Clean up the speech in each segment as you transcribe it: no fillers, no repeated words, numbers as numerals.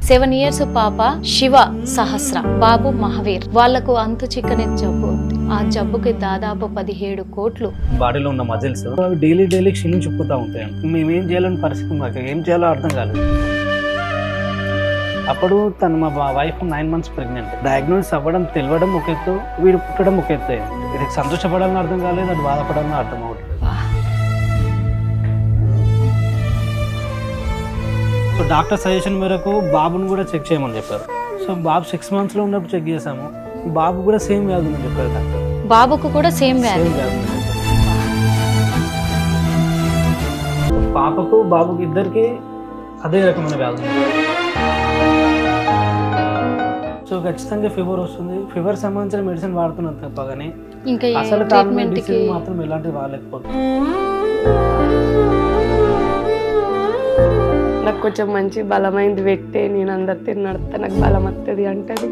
7 years పాప శివ సహస్ర, బాబు మహావీర్. వాళ్లకు అంతు చిక్కని జబ్బు ఉంది. ఆ జబ్బుకి దాదాపు 17 కోట్లు. బాడీలో ఉన్న మజిల్స్ డైలీ క్షీణించిపోతా ఉంటాయి. మేమేం చేయాలని పరిస్థితి, మాకు ఏం చేయాలో అర్థం కాలేదు. అప్పుడు తను మా వైఫ్ 9 months ప్రెగ్నెంట్. డయాగ్నోస్ అవ్వడం తెలియడం ఒక ఎత్తు, వీడు పుట్టడం ఒక ఎత్తు అయింది. ఇది సంతోషపడాలని అర్థం కాలేదు, అది బాధపడాలని అర్థం అవ్వట్లేదు. సో డాక్టర్ సజెషన్ మేరకు బాబుని కూడా చెక్ చేయమని చెప్పారు. సో బాబు 6 months ఉన్నప్పుడు చెక్ చేసాము. బాబు కూడా సేమ్ వ్యాధి ఉందని చెప్పారు డాక్టర్. బాబుకు కూడా సేమ్ వ్యాధి. పాపకు బాబుకి ఇద్దరికి అదే రకమైన వ్యాధి ఉంది. సో ఖచ్చితంగా ఫీవర్ వస్తుంది. ఫీవర్ సంబంధించిన మెడిసిన్ వాడుతున్నాను తప్ప కానీ అసలు డిసీజ్ మాత్రం ఎలాంటివి వాడలేకపోతుంది. నాకు కొంచెం మంచి బలమైంది పెట్టే, నేను అందరితో నడితే నాకు బలం వస్తుంది అంటది.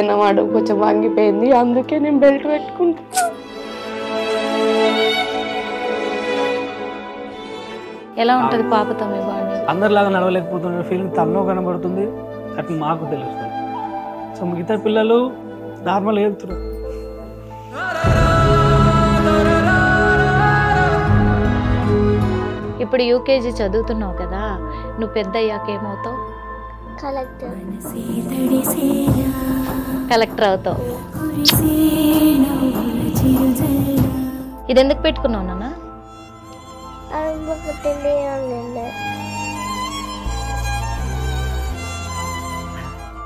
నా వాడు కొంచెం వంగిపోయింది, అందుకే నేను బెల్ట్ పెట్టుకుంటా. ఎలా ఉంటది పాపతో మీ బాడీ? అందరిలాగా నడవలేకపోతున్న ఫీలింగ్ తనలో కనబడుతుంది, అట్లా మాకు తెలుస్తుంది. సో మిగతా పిల్లలు నార్మల్గా వెళ్తున్నారు. ఇప్పుడు యూకేజీ చదువుతున్నావు కదా, నువ్వు పెద్ద అయ్యాక ఏమవుతావు? కలెక్టర్ అవుతావు. ఇది ఎందుకు పెట్టుకున్నావు నాన్న?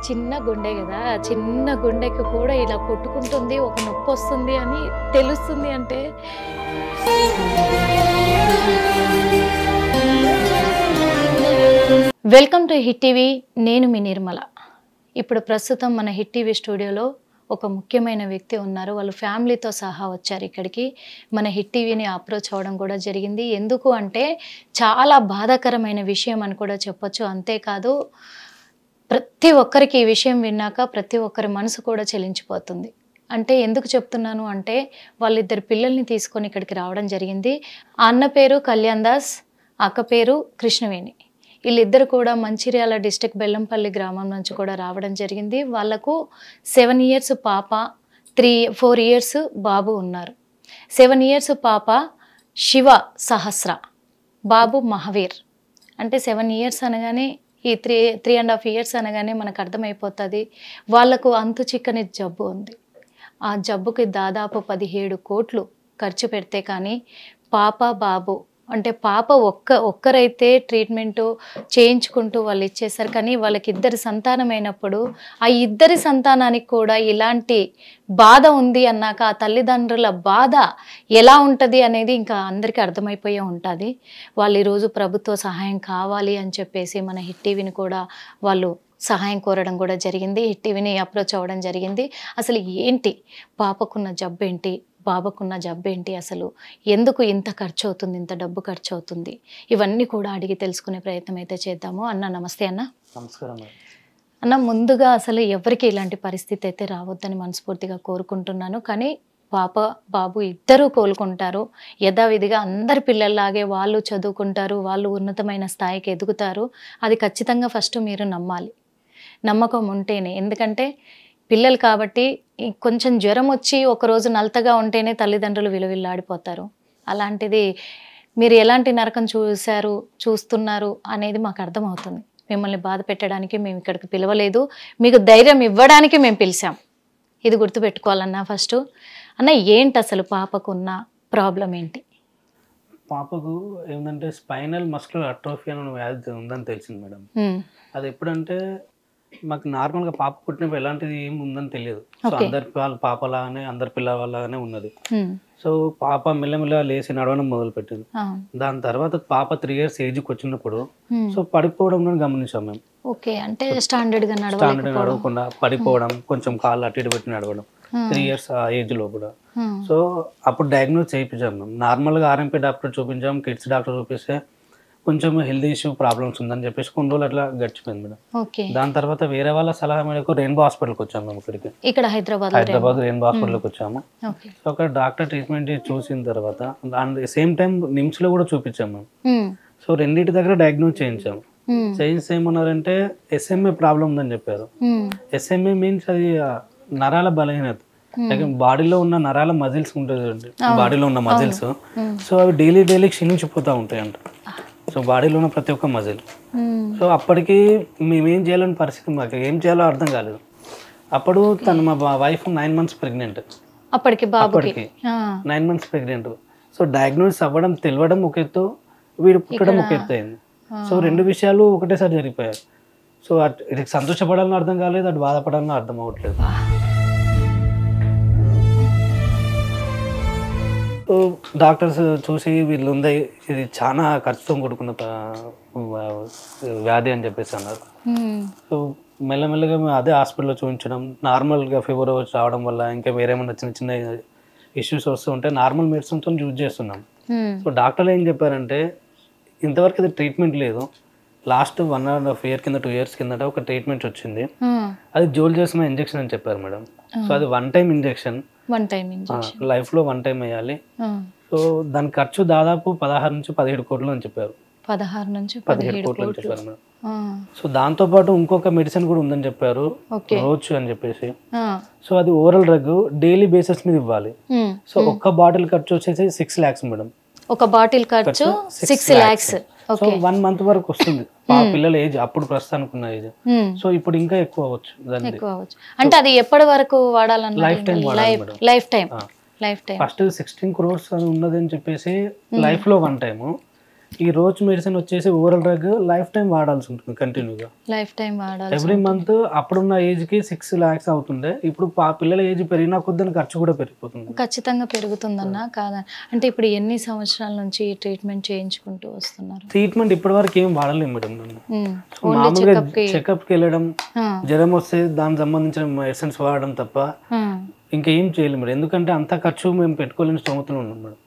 చిన్న గుండె కదా, చిన్న గుండెకి కూడా ఇలా కొట్టుకుంటుంది, ఒక నొప్పి వస్తుంది అని తెలుస్తుంది అంటే. వెల్కమ్ టు హిట్ టీవీ, నేను మీ నిర్మల. ఇప్పుడు ప్రస్తుతం మన హిట్ టీవీ స్టూడియోలో ఒక ముఖ్యమైన వ్యక్తి ఉన్నారు. వాళ్ళు ఫ్యామిలీతో సహా వచ్చారు ఇక్కడికి. మన హిట్ టీవీని అప్రోచ్ అవ్వడం కూడా జరిగింది. ఎందుకు అంటే చాలా బాధాకరమైన విషయం అని కూడా చెప్పొచ్చు. అంతేకాదు ప్రతి ఒక్కరికి ఈ విషయం విన్నాక ప్రతి ఒక్కరి మనసు కూడా చెలించిపోతుంది. అంటే ఎందుకు చెప్తున్నాను అంటే వాళ్ళిద్దరు పిల్లల్ని తీసుకొని ఇక్కడికి రావడం జరిగింది. ఆ అన్న పేరు కళ్యాణ్ దాస్, అక్క పేరు కృష్ణవేణి. వీళ్ళిద్దరు కూడా మంచిర్యాల డిస్ట్రిక్ట్ బెల్లంపల్లి గ్రామం నుంచి కూడా రావడం జరిగింది. వాళ్ళకు 7 years పాప, 4 years బాబు ఉన్నారు. 7 years పాప శివ సహస్ర, బాబు మహావీర్. అంటే 7 years అనగానే ఈ 3.5 years అనగానే మనకు అర్థమైపోతుంది వాళ్ళకు అంతు చిక్కని జబ్బు ఉంది. ఆ జబ్బుకి దాదాపు 17 కోట్లు ఖర్చు పెడితే కానీ పాప బాబు, అంటే పాప ఒక్కరైతే ట్రీట్మెంటు చేయించుకుంటూ వాళ్ళు ఇచ్చేసారు. కానీ వాళ్ళకి 2 సంతానమైనప్పుడు ఆ 2 సంతానానికి కూడా ఇలాంటి బాధ ఉంది అన్నాక ఆ తల్లిదండ్రుల బాధ ఎలా ఉంటుంది అనేది ఇంకా అందరికీ అర్థమైపోయే ఉంటుంది. వాళ్ళు ఈరోజు ప్రభుత్వ సహాయం కావాలి అని చెప్పేసి మన హిట్ టీవీని కూడా వాళ్ళు సహాయం కోరడం కూడా జరిగింది. హిట్ టీవీని అప్రోచ్ అవ్వడం జరిగింది. అసలు ఏంటి పాపకున్న జబ్బు ఏంటి, బాబుకున్న జబ్బు ఏంటి, అసలు ఎందుకు ఇంత ఖర్చు అవుతుంది, ఇంత డబ్బు ఖర్చు అవుతుంది, ఇవన్నీ కూడా అడిగి తెలుసుకునే ప్రయత్నం అయితే చేద్దాము. అన్న నమస్తే. అన్న నమస్కారం. అన్న ముందుగా అసలు ఎవరికి ఇలాంటి పరిస్థితి అయితే రావద్దని మనస్ఫూర్తిగా కోరుకుంటున్నాను. కానీ పాప బాబు ఇద్దరూ కోలుకుంటారు, యథావిధిగా అందరి పిల్లల్లాగే వాళ్ళు చదువుకుంటారు, వాళ్ళు ఉన్నతమైన స్థాయికి ఎదుగుతారు. అది ఖచ్చితంగా ఫస్ట్ మీరు నమ్మాలి, నమ్మకం ఉంటేనే. ఎందుకంటే పిల్లలు కాబట్టి కొంచెం జ్వరం వచ్చి ఒకరోజు నలతగా ఉంటేనే తల్లిదండ్రులు విలువిల్లాడిపోతారు. అలాంటిది మీరు ఎలాంటి నరకం చూస్తున్నారు అనేది మాకు అర్థమవుతుంది. మిమ్మల్ని బాధ పెట్టడానికి మేము ఇక్కడికి పిలవలేదు, మీకు ధైర్యం ఇవ్వడానికి మేము పిలిచాం. ఇది గుర్తుపెట్టుకోవాలన్నా. ఫస్ట్ అన్న ఏంటి అసలు పాపకున్న ప్రాబ్లం ఏంటి? పాపకు ఏంటంటే స్పైనల్ మస్కులర్ అట్రోఫీ అనే వ్యాధి ఉందని తెలిసింది మేడం. అది ఎప్పుడంటే మాకు నార్మల్గా పాప పుట్టినప్పుడు ఎలాంటిది ఏం ఉందని తెలియదు. సో అందరి పాపలాగానే అందరి పిల్లవాళ్ళగానే ఉన్నది. సో పాప మెల్లమెల్ల లేచి నడవడం మొదలు పెట్టింది. దాని తర్వాత పాప 3 years ఏజ్కి వచ్చినప్పుడు సో పడిపోవడం గమనించాం మేము. అంటే స్టాండర్డ్ గా నడవకుండా పడిపోవడం, కొంచెం కాళ్ళు అటు ఇటు పెట్టి నడవడం 3 years ఆ ఏజ్ లో కూడా. సో అప్పుడు డయాగ్నోస్ చేయించాం మేము. నార్మల్గా ఆర్ఎంపీ డాక్టర్ చూపించాం, కిడ్స్ డాక్టర్ చూపిస్తే కొంచెం హెల్త్ ఇష్యూ ప్రాబ్లమ్స్ ఉందని చెప్పేసి కొన్ని రోజులు అట్లా గడిచిపోయింది మేడం. దాని తర్వాత వేరే వాళ్ళ సలహా మేరకు రెయిన్బో హాస్పిటల్కి వచ్చాము మేము. ఇక్కడికి ఇక్కడ హైదరాబాద్ రెయిన్బో హాస్పిటల్కి వచ్చాము. సో అక్కడ డాక్టర్ ట్రీట్మెంట్ చూసిన తర్వాత సేమ్ టైం నిమ్స్ లో కూడా చూపించాము మేము. సో రెండింటి దగ్గర డయాగ్నోస్ చేయించాము. చేయించి ఏమన్నారంటే SMA ప్రాబ్లం ఉందని చెప్పారు. SMA మీన్స్ అది నరాల బలహీనత, లైక్ బాడీలో ఉన్న నరాల మజిల్స్ ఉంటుంది, బాడీలో ఉన్న మజిల్స్. సో అవి డైలీ క్షీణించిపోతూ ఉంటాయి అంట. సో బాడీలో ఉన్న ప్రతి ఒక్క మజిల్. సో అప్పటికి మేమేం చేయాలని పరిస్థితి, మాకు ఏం చేయాలో అర్థం కాలేదు. అప్పుడు మా వైఫ్ 9 months ప్రెగ్నెంట్. అప్పటికి 9 months ప్రెగ్నెంట్. సో డయాగ్నోస్ అవ్వడం తెలియడం ఒక ఎత్తు, వీడు పుట్టడం ఒక ఎత్తు అయింది. సో రెండు విషయాలు ఒకటేసారి జరిగిపోయాయి. సో ఇది సంతోషపడాలని అర్థం కాలేదు, అటు బాధపడాలని అర్థం అవ్వట్లేదు. సో డాక్టర్స్ చూసి వీళ్ళు ఉంది, ఇది చాలా ఖర్చుతో కూడుకున్న వ్యాధి అని చెప్పేసి అన్నారు. సో మెల్లమెల్లగా మేము అదే హాస్పిటల్లో చూపించడం, నార్మల్గా ఫీవర్ రావడం వల్ల ఇంకా వేరేమన్నా చిన్న చిన్న ఇష్యూస్ వస్తూ ఉంటే నార్మల్ మెడిసిన్తో యూజ్ చేస్తున్నాం. సో డాక్టర్లు ఏం చెప్పారంటే ఇంతవరకు ఇది ట్రీట్మెంట్ లేదు, లాస్ట్ 1.5 year కింద 2 years కిందట ఒక ట్రీట్మెంట్ వచ్చింది, అది జోల్జేస్మా ఇంజెక్షన్ అని చెప్పారు మేడం. సో అది వన్ టైం ఇంజెక్షన్, లైఫ్లో 1 time వేయాలి. సో దాని ఖర్చు దాదాపు 16 నుంచి 17 కోట్లు అని చెప్పారు. 17 కోట్లు అని చెప్పారు మేడం. సో దాంతో పాటు ఇంకొక మెడిసిన్ కూడా ఉందని చెప్పారు, రోచ్ అని చెప్పేసి. సో అది ఓరల్ డ్రగ్, డైలీ బేసిస్ మీద ఇవ్వాలి. సో ఒక్క బాటిల్ ఖర్చు వచ్చేసి 6 lakhs మేడం. ఒక బాటిల్ ఖర్చు 6 lakhs. సో 1 month వరకు వస్తుంది ఆ పిల్లల ఏజ్, అప్పుడు ప్రస్తుతానికి ఉన్న ఏజ్. సో ఇప్పుడు ఇంకా ఎక్కువ అవ్వచ్చు. అంటే అది ఎప్పటి వరకు వాడాలన్న? Life time. ఫస్ట్ 16 crores అని ఉన్నది అని చెప్పేసి లైఫ్ లో 1 time. ఈ రోజు మెడిసిన్ వచ్చేసి ఓరల్ డ్రగ్ లైఫ్ టైం వాడాల్సి ఉంటుంది కంటిన్యూగా, ఎవ్రీ మంత్. అప్పుడున్న ఏజ్ కి 6 lakhs అవుతుండే, ఇప్పుడు పిల్లల ఏజ్ పెరిగినా కొద్దిగా ఖర్చు కూడా పెరిగిపోతుంది. ఖచ్చితంగా పెరుగుతుందన్నా కాదా? అంటే ఇప్పుడు ఎన్ని సంవత్సరాల నుంచి ట్రీట్మెంట్ చేయించుకుంటూ వస్తున్నారు? ట్రీట్మెంట్ ఇప్పటి వరకు ఏం వాడలేదు మేడం. మామూలుగా చెకప్ కి వెళ్ళడం, జ్వరం వస్తే దానికి సంబంధించిన మెడిసిన్స్ వాడడం తప్ప ఇంకా ఏం చేయలేము మేడం. ఎందుకంటే అంత ఖర్చు మేము పెట్టుకోలేని స్తోమతలో ఉన్నాం మేడం.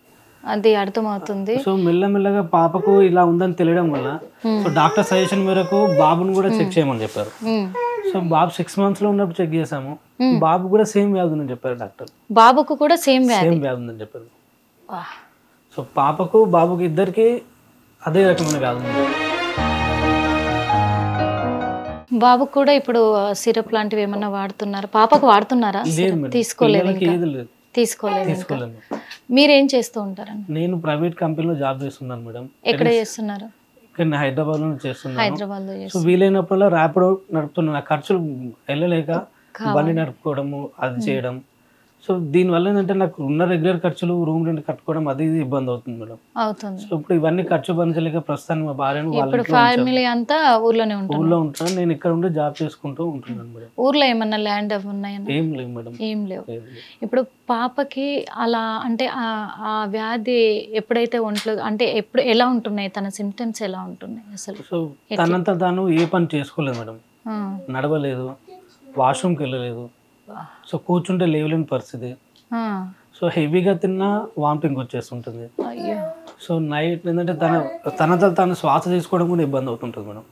అది అర్థమవుతుంది. సో మెల్లమెల్లగా పాపకు ఇలా ఉందని తెలియడం వల్ల సో డాక్టర్ సజెషన్ మేరకు బాబుని కూడా చెక్ చేయమని చెప్పారు. సో బాబు 6 months లో ఉన్నప్పుడు చెక్ చేసాము, బాబు కూడా సేమ్ వ్యాధి ఉందని చెప్పారు డాక్టర్. బాబుకు కూడా సేమ్ వ్యాధి ఉందని చెప్పారు. సో పాపకు బాబుకి ఇద్దరికి అదే రకమైన వ్యాధి ఉంది. బాబుకు కూడా ఇప్పుడు సిరప్ లాంటివి ఏమన్నా వాడుతున్నారా? పాపకు వాడుతున్నారా? తీసుకోలేదు. మీరేం చేస్తూ ఉంటారండి? నేను ప్రైవేట్ కంపెనీలో జాబ్ చేస్తున్నాను మేడం. ఎక్కడ చేస్తున్నారు? ఇక్కడ హైదరాబాద్ లో చేస్తున్నాను. సో వీలైనప్పుడు ర్యాపిడో నడుపుతున్నాను, ఖర్చులు వెళ్ళలేక బండి నడుపుకోవడము, అది చేయడం. సో దీనివల్ల ఏంటంటే నాకు ఉన్న రెగ్యులర్ ఖర్చులు, రూమ్ రెంట్ కట్టుకోవడం అది ఇబ్బంది అవుతుంది మేడం. సో ఇప్పుడు ఇవన్నీ ఖర్చు భరించలేక ప్రస్తుతానికి మా భార్యను ఫ్యామిలీ అంతా ఊర్లో ఉంటాను. నేను ఇక్కడ ఉండి జాబ్ చేసుకుంటూ ఉంటున్నాను మేడం. ఊర్లో ఏమన్నా ల్యాండ్ ఉన్నాయా? ఏం లేవు మేడం. ఏం లేవు. ఇప్పుడు పాపకి అలా అంటే ఆ వ్యాధి ఎప్పుడైతే ఒంట్లో అంటే ఎప్పుడు ఎలా ఉంటున్నాయి, తన సిమ్టమ్స్ ఎలా ఉంటున్నాయి అసలు? సో తనంతా తాను ఏ పని చేసుకోలేదు మేడం, నడవలేదు, వాష్రూమ్కి వెళ్ళలేదు, సో కూర్చుంటే లేవలేని పరిస్థితి. సో హెవీగా తిన్నా వామిటింగ్ వచ్చేస్తుంటుంది. సో నైట్ ఏంటంటే తనతో తను శ్వాస తీసుకోవడం కూడా ఇబ్బంది అవుతుంటుంది మేడం.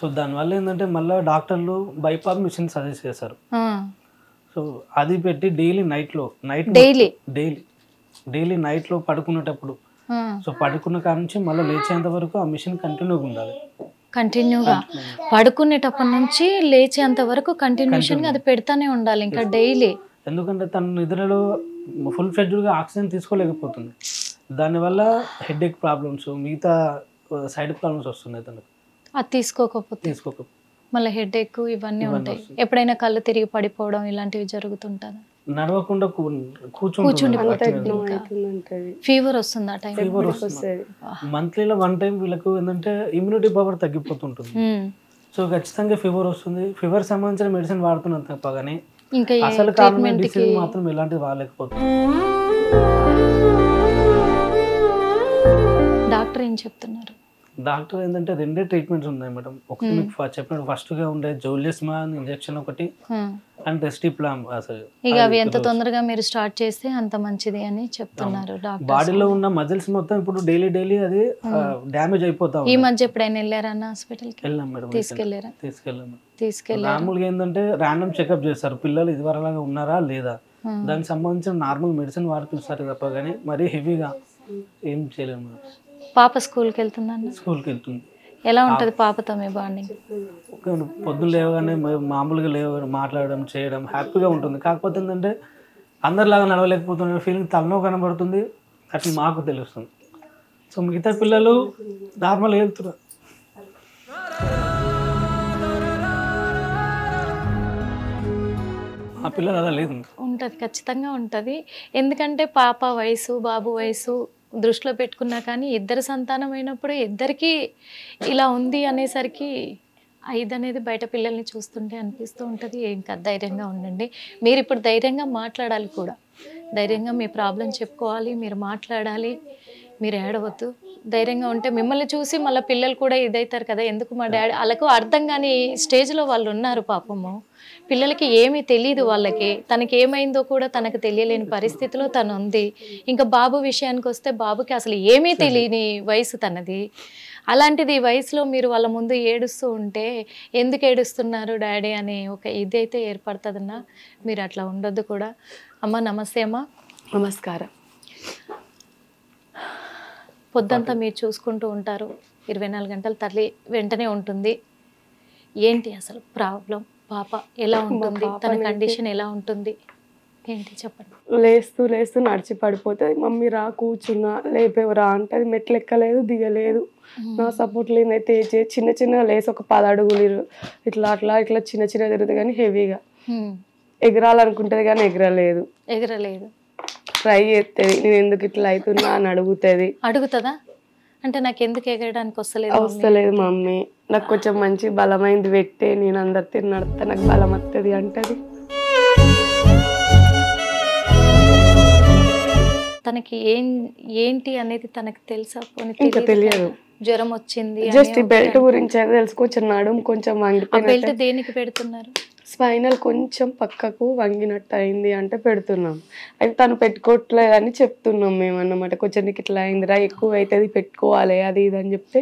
సో దానివల్ల ఏంటంటే మళ్ళీ డాక్టర్లు బైపాస్ మిషన్ సజెస్ట్ చేశారు. సో అది పెట్టి డైలీ నైట్లో పడుకునేటప్పుడు, సో పడుకున్న కాడ నుంచి మళ్ళీ లేచేంత వరకు ఆ మిషన్ కంటిన్యూగా ఉండాలి. కంటిన్యూగా పడుకునేటప్పటి నుంచి లేచేంత వరకు కంటిన్యూషన్ గా అది పెడతానే ఉండాలి ఇంకా డైలీ. ఎందుకంటే తన నిద్రలో ఫుల్ ఫ్లెడ్జ్డ్గా ఆక్సిజన్ తీసుకోలేకపోతుంది. దానివల్ల హెడేక్ ప్రాబ్లమ్స్, మిగతా సైడ్ ప్రాబ్లమ్స్ వస్తున్నాయి తనకు. అది తీసుకోకపోతే మళ్ళీ హెడేక్ ఇవన్నీ ఉంటాయి. ఎప్పుడైనా కళ్ళు తిరిగి పడిపోవడం ఇలాంటివి జరుగుతుంటారా? నడవకుండా కూర్చుంటే ఫీవర్ వస్తుంది. ఆ టైం మంత్లీలో 1 time వీళ్ళకు ఏంటంటే ఇమ్యూనిటీ పవర్ తగ్గిపోతుంటుంది. సో ఖచ్చితంగా ఫీవర్ వస్తుంది. ఫీవర్ సంబంధించిన మెడిసిన్ వాడుతున్నాను తప్ప కానీ ఇంకా అసలు కారణమైన డిసీజ్ మాత్రం ఎలాంటిది వాడలేకపోతుంది. డాక్టర్ ఏం చెప్తున్నారు? డాక్టర్ ఏంటంటే 2 ట్రీట్మెంట్స్ ఉన్నాయి మేడం. ఒకటి మీకు చెప్పినట్టు ఫస్ట్ గా ఉండే జోలిస్మా ఇంజెక్షన్ ఒకటి, అండ్ రెస్టిప్లామ్. అసలు ఇక అవి ఎంత తొందరగా మీరు స్టార్ట్ చేస్తే అంత మంచిది అని చెప్తున్నారు డాక్టర్. బాడీలో ఉన్న మజిల్స్ మొత్తం ఇప్పుడు డైలీ అది డ్యామేజ్ అయిపోతా. ఈ మధ్య ఎప్పుడైనా వెళ్ళారన్నా హాస్పిటల్ కి? వెళ్ళాం మేడం. తీసుకెళ్ళాము. మామూలుగా ఏంటంటే ర్యాండమ్ చెకప్ చేస్తారు, పిల్లలు ఇదివరలాగా ఉన్నారా లేదా, దానికి సంబంధించిన నార్మల్ మెడిసిన్ వాడుతున్నారు తప్ప కానీ మరీ హెవీగా ఏం చేయలేము. పాప స్కూల్కి వెళ్తుందన్న? స్కూల్కి వెళ్తుంది. ఎలా ఉంటుంది పాపతో మీ బాండింగ్? పొద్దున్న లేవగానే మామూలుగా మాట్లాడడం చేయడం హ్యాపీగా ఉంటుంది. కాకపోతే ఏంటంటే అందరిలాగా నడవలేకపోతున్న ఫీలింగ్ తనలో కనబడుతుంది, అట్లా మాకు తెలుస్తుంది. సో మిగతా పిల్లలు నార్మల్గా వెళ్తున్నారు. ఆ పిల్లలు అలా లేదు. ఉంటుంది, ఖచ్చితంగా ఉంటుంది. ఎందుకంటే పాప వయసు బాబు వయసు దృష్టిలో పెట్టుకున్నా కానీ ఇద్దరు సంతానం అయినప్పుడు ఇద్దరికి ఇలా ఉంది అనేసరికి ఇది అనేది బయట పిల్లల్ని చూస్తుంటే అనిపిస్తూ ఉంటుంది. ఇంకా ధైర్యంగా ఉండండి. మీరు ఇప్పుడు ధైర్యంగా మాట్లాడాలి కూడా, ధైర్యంగా మీ ప్రాబ్లం చెప్పుకోవాలి, మీరు మాట్లాడాలి, మీరు ఏడవద్దు. ధైర్యంగా ఉంటే మిమ్మల్ని చూసి మళ్ళీ పిల్లలు కూడా ఇదవుతారు కదా, ఎందుకు మా డాడీ వాళ్ళకు అర్థం కాని స్టేజ్లో వాళ్ళు ఉన్నారు పాపము. పిల్లలకి ఏమీ తెలియదు, వాళ్ళకి తనకి ఏమైందో కూడా తనకు తెలియలేని పరిస్థితిలో తను ఉంది. ఇంకా బాబు విషయానికి వస్తే బాబుకి అసలు ఏమీ తెలియని వయసు తనది. అలాంటిది ఈ వయసులో మీరు వాళ్ళ ముందు ఏడుస్తూ ఉంటే ఎందుకు ఏడుస్తున్నారు డాడీ అనే ఒక ఇదైతే ఏర్పడుతుందన్నా. మీరు అట్లా ఉండొద్దు కూడా. అమ్మ నమస్తే. అమ్మ నమస్కారం. పొద్దంతా మీరు చూసుకుంటూ ఉంటారు, 24 గంటలు తల్లి వెంటనే ఉంటుంది. ఏంటి అసలు ప్రాబ్లం? పాప ఎలా ఉంటుంది? తన కండిషన్ ఎలా ఉంటుంది ఏంటి చెప్పండి. లేస్తూ నడిచి పడిపోతుంది. మమ్మీ రా కూర్చున్నా, లేపేవరా అంటది. మెట్లు ఎక్కలేదు, దిగలేదు. నా సపోర్ట్ లేదైతే చిన్న లేసి ఒక 10 అడుగులు ఇట్లా చిన్న తిరుగుతుంది కానీ హెవీగా ఎగరాలనుకుంటుంది కానీ ఎగరలేదు. ట్రై చేస్తుంది, నేను ఎందుకు ఇట్లా అవుతున్నా అని అడుగుతుందా? అంటే నాకు ఎందుకు ఎగరడానికి వస్తలేదు మమ్మీ, నాకు కొంచెం మంచి బలమైంది పెట్టే, నేను అందరితో నడితే నాకు బలం వస్తుంది అంటది. తనకి ఏంటి అనేది తనకు తెలుసా? ఇంకా తెలియదు. జ్వరం వచ్చింది జస్ట్ ఈ బెల్ట్ గురించి అయితే తెలుసు. కొంచెం నడుము కొంచెం వంగిపోయింది. బెల్ట్ దేనికి పెడుతున్నారు? స్పైనల్ కొంచెం పక్కకు వంగినట్టు అయింది అంటే పెడుతున్నాం. అయితే తను పెట్టుకోవట్లేదని చెప్తున్నాం మేము అన్నమాట. కొంచెం నీకు ఇట్లా అయిందిరా, ఎక్కువ అవుతుంది పెట్టుకోవాలి అది ఇది అని చెప్తే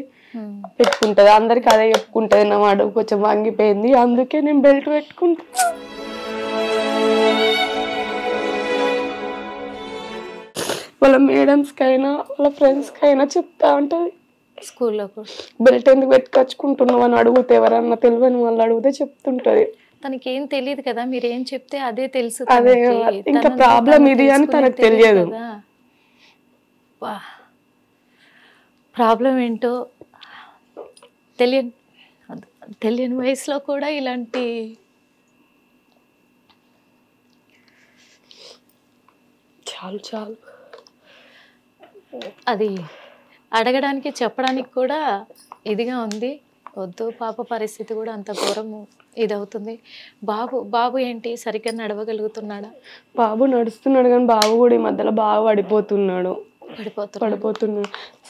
పెట్టుకుంటది. అందరికి అదే చెప్పుకుంటది, నా మాట కొంచెం వంగిపోయింది అందుకే నేను బెల్ట్ పెట్టుకుంటా. వాళ్ళ మేడమ్స్కి అయినా వాళ్ళ ఫ్రెండ్స్కి అయినా చెప్తా ఉంటుంది. స్కూల్లో బెల్ట్ ఎందుకు పెట్టుకొచ్చుకుంటున్నావు అని అడిగితే, ఎవరన్నా తెలియని వాళ్ళు అడిగితే చెప్తుంటది. తనకి ఏం తెలియదు కదా, మీరు ఏం చెప్తే అదే తెలుసు. అదే ఇంకా ప్రాబ్లం ఇది అని తనకు తెలియదు. ప్రాబ్లం ఏంటో తెలియని వయసులో కూడా ఇలాంటి చాలు అది అడగడానికి చెప్పడానికి కూడా ఇదిగా ఉంది. వద్దు, పాప పరిస్థితి కూడా అంత ఘోరము ఇదవుతుంది. బాబు ఏంటి సరిగ్గా నడవగలుగుతున్నాడా? బాబు నడుస్తున్నాడు కానీ బాబు కూడా ఈ మధ్యలో బాగా పడిపోతున్నాడు.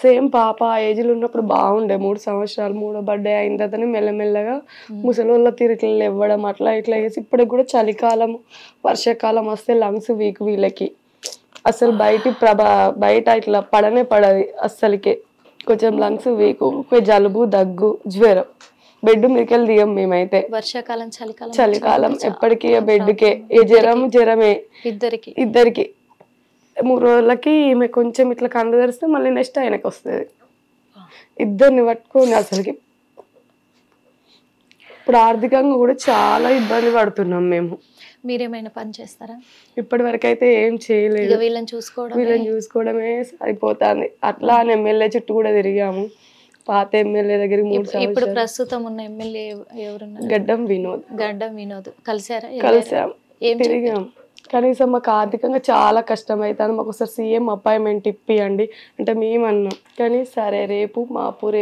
సేమ్ పాప ఆ ఏజ్లో ఉన్నప్పుడు బాగుండే. 3 సంవత్సరాలు 3వ బర్త్డే అయిన తర్వాతనే మెల్లమెల్లగా ముసలిళ్ళ తీరికలు ఇవ్వడం అట్లా ఇట్లా చేసి ఇప్పటికి కూడా చలికాలం వర్షాకాలం వస్తే లంగ్స్ వీక్ వీళ్ళకి. అసలు బయట ఇట్లా పడదు అస్సలకే. కొంచెం లంగ్స్ వీక్, జలుబు దగ్గు జ్వరం. బెడ్ మీదకెళ్ళి దిగం మేమైతే. వర్షాకాలం చలికాలం ఎప్పటికీ బెడ్కే. జ్వరమే ఇద్దరికి. 3 రోజులకి ఈమె కొంచెం ఇట్లా కంద తెరిస్తే మళ్ళీ నెక్స్ట్ ఆయనకి వస్తుంది. ఇద్దరిని పట్టుకొని అసలుకి ఇప్పుడు ఆర్థికంగా కూడా చాలా ఇబ్బంది పడుతున్నాం మేము. మీరేమైనా పని చేస్తారా? ఇప్పటి వరకు అయితే ఏం చేయలేదు. వీళ్ళని చూసుకోవడమే సరిపోతుంది. అట్లా అని ఎమ్మెల్యే చుట్టూ కూడా తిరిగాము. పాత ఎమ్మెల్యే దగ్గరికి 3 సంవత్సరాలు. ఇప్పుడు ప్రస్తుతం ఉన్న ఎమ్మెల్యే ఎవరున్నారు? గడ్డం వినోద్. కలిసాం, తిరిగాం. కనీసం మాకు ఆర్థికంగా చాలా కష్టం అవుతుంది. మాకు ఒకసారి సీఎం అపాయింట్మెంట్ ఇప్పియండి అంటే మేము అన్నాం. కానీ సరే రేపు మాపు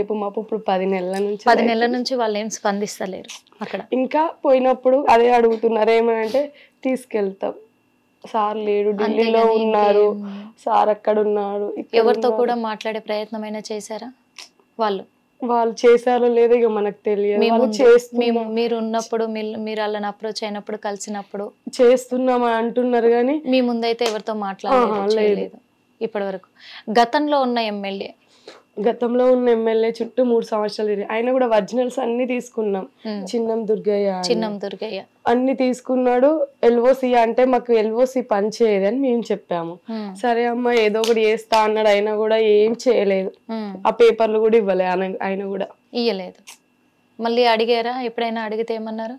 ఇప్పుడు 10 నెలల నుంచి వాళ్ళు ఏం స్పందిస్తలేరు. అక్కడ ఇంకా పోయినప్పుడు అదే అడుగుతున్నారు, ఏమనంటే తీసుకెళ్తాం, సార్ లేడు, ఢిల్లీలో ఉన్నారు, సార్ అక్కడ ఉన్నారు. ఎవరితో కూడా మాట్లాడే ప్రయత్నమైనా చేశారా? వాళ్ళు చేశారో లేదో ఇక మనకు తెలియదు. మీరు ఉన్నప్పుడు మీరు వాళ్ళని అప్రోచ్ అయినప్పుడు కలిసినప్పుడు చేస్తున్నామని అంటున్నారు కానీ మీ ముందైతే ఎవరితో మాట్లాడలేదు ఇప్పటి వరకు. గతంలో ఉన్న ఎమ్మెల్యే గతంలో ఉన్న ఎమ్మెల్యే చుట్టూ 3 సంవత్సరాలు తిరిగి ఆయన కూడా ఒరిజినల్స్ అన్ని తీసుకున్నాం. చిన్నం దుర్గయ్య అన్ని తీసుకున్నాడు. ఎల్ఓసి అంటే మాకు ఎల్ఓసి పని చేయదు అని మేము చెప్పాము. సరే అమ్మ ఏదో ఒకటి చేస్తా అన్నాడు. అయినా కూడా ఏం చేయలేదు. ఆ పేపర్లు కూడా ఇవ్వలే ఆయన కూడా ఇయ్యలేదు. మళ్ళీ అడిగారా? ఎప్పుడైనా అడిగితే ఏమన్నారు?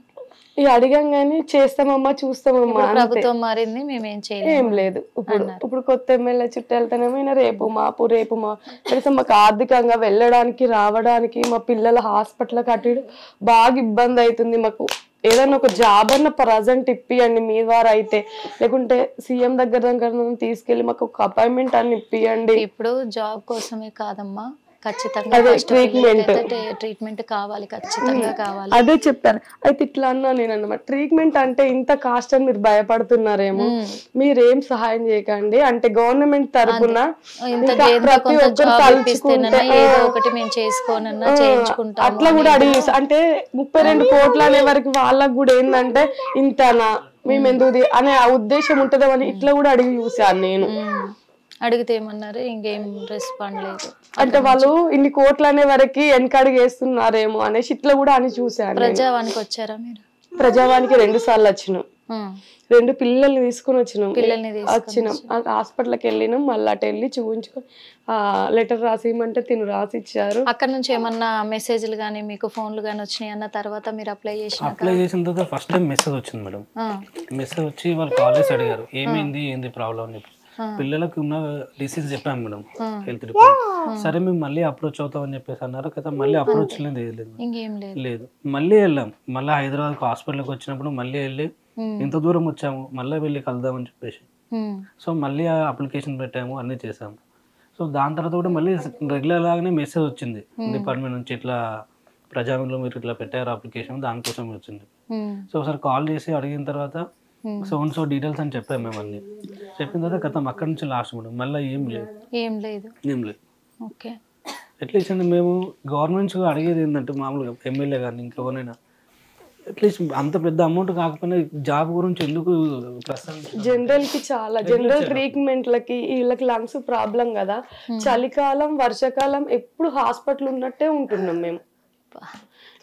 ఇక అడిగాం కానీ చేస్తామమ్మా చూస్తామమ్మా. ప్రభుత్వం మారింది, మేమేం చేయలేదు. ఏం లేదు. ఇప్పుడు కొత్త ఎమ్మెల్యే చుట్టూ వెళ్తేనేమో రేపు మా కనీసం మాకు ఆర్థికంగా వెళ్ళడానికి రావడానికి మా పిల్లల హాస్పిటల్ కట్టడం బాగా ఇబ్బంది అవుతుంది. మాకు ఏదైనా ఒక జాబ్ అన్న ప్రజెంట్ ఇప్పియండి మీ ద్వారా అయితే, లేకుంటే సీఎం దగ్గర తీసుకెళ్లి మాకు ఒక అపాయింట్మెంట్ అని ఇప్పియండి. ఇప్పుడు జాబ్ కోసమే కాదమ్మా, ఖచ్చితంగా ట్రీట్మెంట్ కావాలి, ఖచ్చితంగా కావాలి. అదే చెప్పాను. అయితే ఇట్లా అన్నా నేను అన్నమాట, ట్రీట్మెంట్ అంటే ఇంత కాస్ట్ అని మీరు భయపడుతున్నారేమో, మీరేం సహాయం చేయకండి అంటే గవర్నమెంట్ తరఫున ప్రతి ఒక్కరు తలుచుకుంటే అట్లా కూడా అడిగి అంటే 32 కోట్లు అనే వరకు వాళ్ళకు కూడా ఏంటంటే ఇంతనా మేము ఎందుకు అనే ఉద్దేశం ఉంటుందని ఇట్లా కూడా అడిగి చూసాను నేను. అడిగితే ఏమన్నారు? ఇంకేం రెస్పాండ్ లేదు. అంటే వాళ్ళు ఇన్ని కోట్లు అనే వరకు వెనకడుగు వేస్తున్నారేమో అనేసి ఇట్లా కూడా అని చూసాను. ప్రజావానికి వచ్చారా మీరు? ప్రజావానికి 2 సార్లు వచ్చినాం. 2 పిల్లల్ని తీసుకుని వచ్చినాం. హాస్పిటల్కి వెళ్ళినాం. మళ్ళీ అటు వెళ్ళి చూపించుకొని లెటర్ రాసి ఇవ్వమంటే తిను రాసి ఇచ్చారు. అక్కడ నుంచి ఏమన్నా మెసేజ్లు కానీ మీకు ఫోన్లు కానీ వచ్చినాయి అన్న తర్వాత మీరు అప్లై చేసిన తర్వాత ఫస్ట్ టైం మెసేజ్ వచ్చింది మేడం. మెసేజ్ వచ్చి వాళ్ళు కాలేజ్ అడిగారు ఏంది ప్రాబ్లం అని చెప్పి. పిల్లలకు ఉన్న డిసీజ్ చెప్పాము మేడం, హెల్త్ రిపోర్ట్. సరే మేము మళ్ళీ అప్రోచ్ అవుతామని చెప్పేసి అన్నారు కదా. మళ్ళీ అప్రోచ్ లేదు. మళ్ళీ వెళ్ళాం. మళ్ళీ హైదరాబాద్ హాస్పిటల్కి వచ్చినప్పుడు మళ్ళీ వెళ్ళి ఇంత దూరం వచ్చాము, మళ్ళీ వెళ్ళి కలుద్దామని చెప్పేసి సో మళ్ళీ అప్లికేషన్ పెట్టాము, అన్నీ చేసాము. సో దాని తర్వాత కూడా మళ్ళీ రెగ్యులర్ లాగానే మెసేజ్ వచ్చింది డిపార్ట్మెంట్ నుంచి, ఇట్లా ప్రజాలో మీరు ఇట్లా పెట్టారు అప్లికేషన్, దానికోసం వచ్చింది. సో ఒకసారి కాల్ చేసి అడిగిన తర్వాత సో డీటెయిల్స్ అని చెప్పాము మేము. అన్ని చెప్పిన తర్వాత గతం అక్కడి నుంచి లాస్ట్ మేడం మళ్ళీ ఏం లేదు. అట్లీస్ట్ మేము గవర్నమెంట్స్ అడిగేది ఏంటంటే మామూలుగా ఎమ్మెల్యే కానీ ఇంకెవరైనా అట్లీస్ట్ అంత పెద్ద అమౌంట్ కాకపోయినా జాబ్ గురించి ఎందుకు జనరల్ కి చాలా జనరల్ ట్రీట్మెంట్లకి వీళ్ళకి లంగ్స్ ప్రాబ్లం కదా, చలికాలం వర్షాకాలం ఎప్పుడు హాస్పిటల్ ఉన్నట్టే ఉంటున్నాం మేము.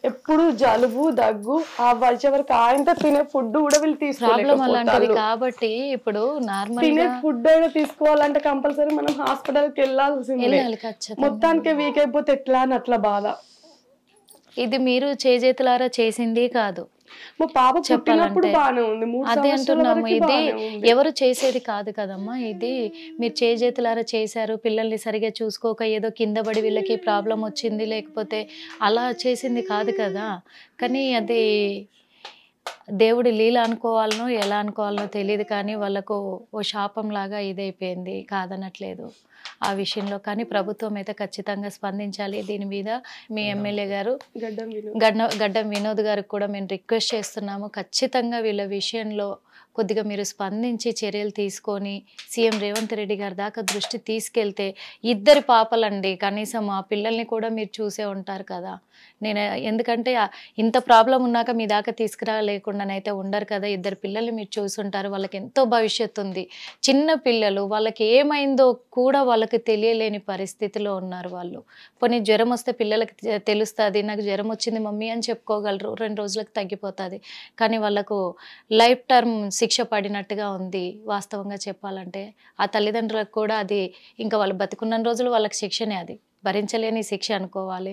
ఎప్పుడు జలుబు దగ్గు ఆ వచ్చే వరకు ఆయనతో తినే ఫుడ్ కూడా వీళ్ళు తీసుకోవాలి కాబట్టి ఇప్పుడు నార్మల్ తినే ఫుడ్ అయినా తీసుకోవాలంటే కంపల్సరీ మనం హాస్పిటల్కి వెళ్ళాల్సిందే. మొత్తానికి వీక్ అయిపోతే ఎట్లా అని అట్లా బాధ. ఇది మీరు చేజేతులారా చేసింది కాదు, మా పాప పుట్టినప్పుడు బాగానే ఉంది. అదే అంటున్నాము, ఇది ఎవరు చేసేది కాదు కదమ్మా. ఇది మీరు చేజేతులారా చేశారు, పిల్లల్ని సరిగా చూసుకోక ఏదో కింద పడి వీళ్ళకి ప్రాబ్లం వచ్చింది లేకపోతే అలా చేసింది కాదు కదా. కానీ అది దేవుడి లీల అనుకోవాలనో ఎలా అనుకోవాలనో తెలియదు, కానీ వాళ్ళకు ఓ శాపం లాగా ఇదైపోయింది, కాదనట్లేదు ఆ విషయంలో. కానీ ప్రభుత్వం అయితే ఖచ్చితంగా స్పందించాలి దీని మీద. మీ ఎమ్మెల్యే గారు గడ్డం వినోద్ గారికి కూడా మేము రిక్వెస్ట్ చేస్తున్నాము, ఖచ్చితంగా వీళ్ళ విషయంలో కొద్దిగా మీరు స్పందించి చర్యలు తీసుకొని సీఎం రేవంత్ రెడ్డి గారి దాకా దృష్టి తీసుకెళ్తే 2 పాపలండి, కనీసం ఆ పిల్లల్ని కూడా మీరు చూసే ఉంటారు కదా. నేను ఎందుకంటే ఇంత ప్రాబ్లం ఉన్నాక మీ దాకా తీసుకురాలేకుండానైతే ఉండరు కదా. 2 పిల్లల్ని మీరు చూసుంటారు, వాళ్ళకి ఎంతో భవిష్యత్తు ఉంది. చిన్న పిల్లలు, వాళ్ళకి ఏమైందో కూడా వాళ్ళకి తెలియలేని పరిస్థితిలో ఉన్నారు వాళ్ళు. పోనీ జ్వరం వస్తే పిల్లలకి తెలుస్తుంది, నాకు జ్వరం వచ్చింది మమ్మీ అని చెప్పుకోగలరు, 2 రోజులకు తగ్గిపోతుంది. కానీ వాళ్ళకు లైఫ్ టర్మ్ శిక్ష పడినట్టుగా ఉంది వాస్తవంగా చెప్పాలంటే. ఆ తల్లిదండ్రులకు కూడా అది ఇంకా వాళ్ళు బతికున్న రోజులు వాళ్ళకి శిక్షనే, అది భరించలేని శిక్ష అనుకోవాలి.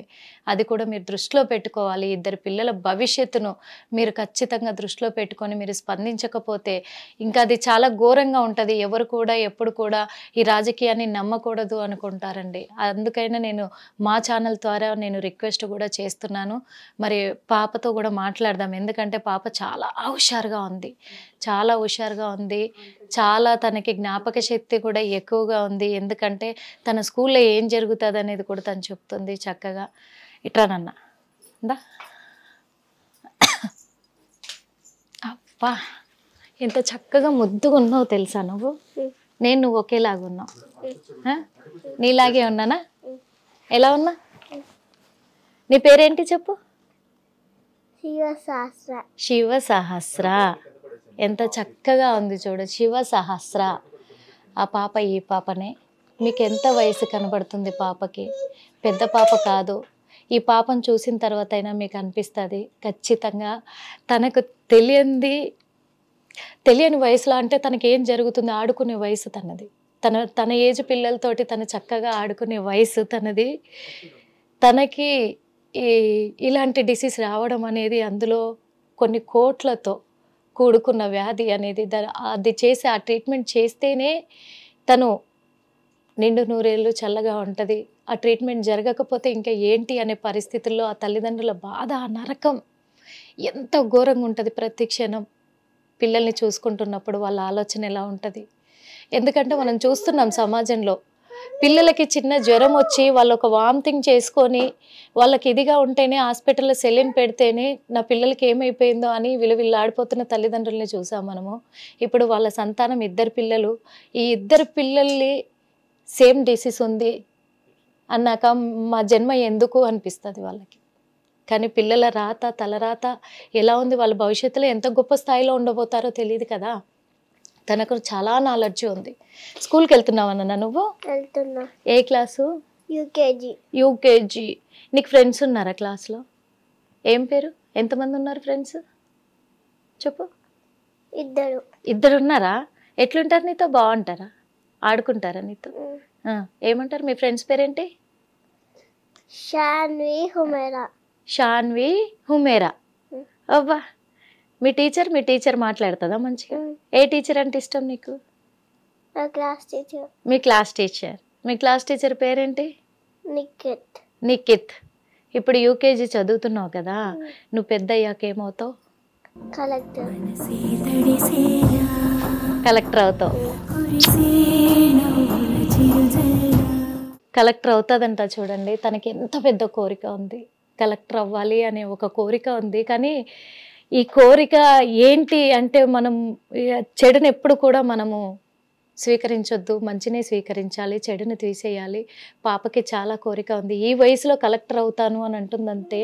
అది కూడా మీరు దృష్టిలో పెట్టుకోవాలి. 2 పిల్లల భవిష్యత్తును మీరు ఖచ్చితంగా దృష్టిలో పెట్టుకొని మీరు స్పందించకపోతే ఇంకా అది చాలా ఘోరంగా ఉంటుంది. ఎవరు కూడా ఎప్పుడు కూడా ఈ రాజకీయాన్ని నమ్మకూడదు అనుకుంటారండి. అందుకైనా నేను మా ఛానల్ ద్వారా నేను రిక్వెస్ట్ కూడా చేస్తున్నాను. మరి పాపతో కూడా మాట్లాడదాం, ఎందుకంటే పాప చాలా హుషారుగా ఉంది, చాలా తనకి జ్ఞాపక శక్తి కూడా ఎక్కువగా ఉంది. ఎందుకంటే తన స్కూల్లో ఏం జరుగుతుంది అనేది కూడా తను చెప్తుంది చక్కగా. ఇట్రానన్నా దా, అబ్బా ఎంత చక్కగా ముద్దుగా ఉన్నావు తెలుసా నువ్వు. నువ్వు ఒకేలాగా ఉన్నావు, నీలాగే ఉన్నానా? ఎలా ఉన్నా? నీ పేరేంటి చెప్పు? శివ సహస్ర. ఎంత చక్కగా ఉంది చూడు, శివ సహస్ర. ఆ పాప ఈ పాపనే మీకు ఎంత వయసు కనబడుతుంది పాపకి? పెద్ద పాప కాదు. ఈ పాపను చూసిన తర్వాత అయినా మీకు అనిపిస్తుంది ఖచ్చితంగా తనకు తెలియని వయసులో, అంటే తనకి ఏం జరుగుతుంది ఆడుకునే వయసు తనది. తన ఏజ్ పిల్లలతోటి తను చక్కగా ఆడుకునే వయసు తనది. తనకి ఇలాంటి డిసీజ్ రావడం అనేది అందులో కొన్ని కోట్లతో కూడుకున్న వ్యాధి అనేది. అది చేసి ఆ ట్రీట్మెంట్ చేస్తేనే తను నిండు నూరేళ్ళు చల్లగా ఉంటుంది. ఆ ట్రీట్మెంట్ జరగకపోతే ఇంకా ఏంటి అనే పరిస్థితుల్లో ఆ తల్లిదండ్రుల బాధ, ఆ నరకం ఎంత ఘోరంగా ఉంటుంది. ప్రతి క్షణం పిల్లల్ని చూసుకుంటున్నప్పుడు వాళ్ళ ఆలోచన ఎలా ఉంటుంది? ఎందుకంటే మనం చూస్తున్నాం సమాజంలో పిల్లలకి చిన్న జ్వరం వచ్చి వాళ్ళు ఒక వామిటింగ్ చేసుకొని వాళ్ళకి ఇదిగా ఉంటేనే హాస్పిటల్లో సెలైన్ పెడితేనే నా పిల్లలకి ఏమైపోయిందో అని విలువిల్లాడిపోతున్న తల్లిదండ్రుల్ని చూసాం మనము. ఇప్పుడు వాళ్ళ సంతానం 2 పిల్లలు. ఈ 2 పిల్లల్ని సేమ్ డిసీజ్ ఉంది అన్నాక మా జన్మ ఎందుకు అనిపిస్తుంది వాళ్ళకి. కానీ పిల్లల రాత, తలరాత ఎలా ఉంది, వాళ్ళ భవిష్యత్తులో ఎంత గొప్ప స్థాయిలో ఉండబోతారో తెలియదు కదా. తనకు చాలా నాలెడ్జ్ ఉంది. స్కూల్కి వెళ్తున్నావన్నా నువ్వు? వెళ్తున్నా. ఏ క్లాసు? యూకేజీ. యూకేజీ. నీకు ఫ్రెండ్స్ ఉన్నారా క్లాస్లో? ఏం పేరు? ఎంతమంది ఉన్నారు ఫ్రెండ్స్ చెప్పు. 2. 2 ఉన్నారా? ఎట్లుంటారు నీతో? బాగుంటారా? ఆడుకుంటారా నీతో? ఏమంటారు మీ ఫ్రెండ్స్ పేరేంటి? షాన్వి, హుమేరా. షాన్వి, హుమేరా. అబ్బా, మీ టీచర్ మాట్లాడుతుందా మంచిగా? ఏ టీచర్ అంటే ఇష్టం నీకు? నా క్లాస్ టీచర్. మీ క్లాస్ టీచర్ పేరేంటి? నిఖిత్. నిఖిత్. ఇప్పుడు యూకేజీ చదువుతున్నావు కదా, నువ్వు పెద్ద అయ్యాక ఏమవుతావు? కలెక్టర్. కలెక్టర్ అవుతావు. కలెక్టర్ అవుతుందంట. చూడండి, తనకి ఎంత పెద్ద కోరిక ఉంది, కలెక్టర్ అవ్వాలి అనే ఒక కోరిక ఉంది. కానీ ఈ కోరిక ఏంటి అంటే మనం చెడుని ఎప్పుడు కూడా మనము స్వీకరించొద్దు, మంచినే స్వీకరించాలి, చెడుని తీసేయాలి. పాపకి చాలా కోరిక ఉంది. ఈ వయసులో కలెక్టర్ అవుతాను అని అంటుందంటే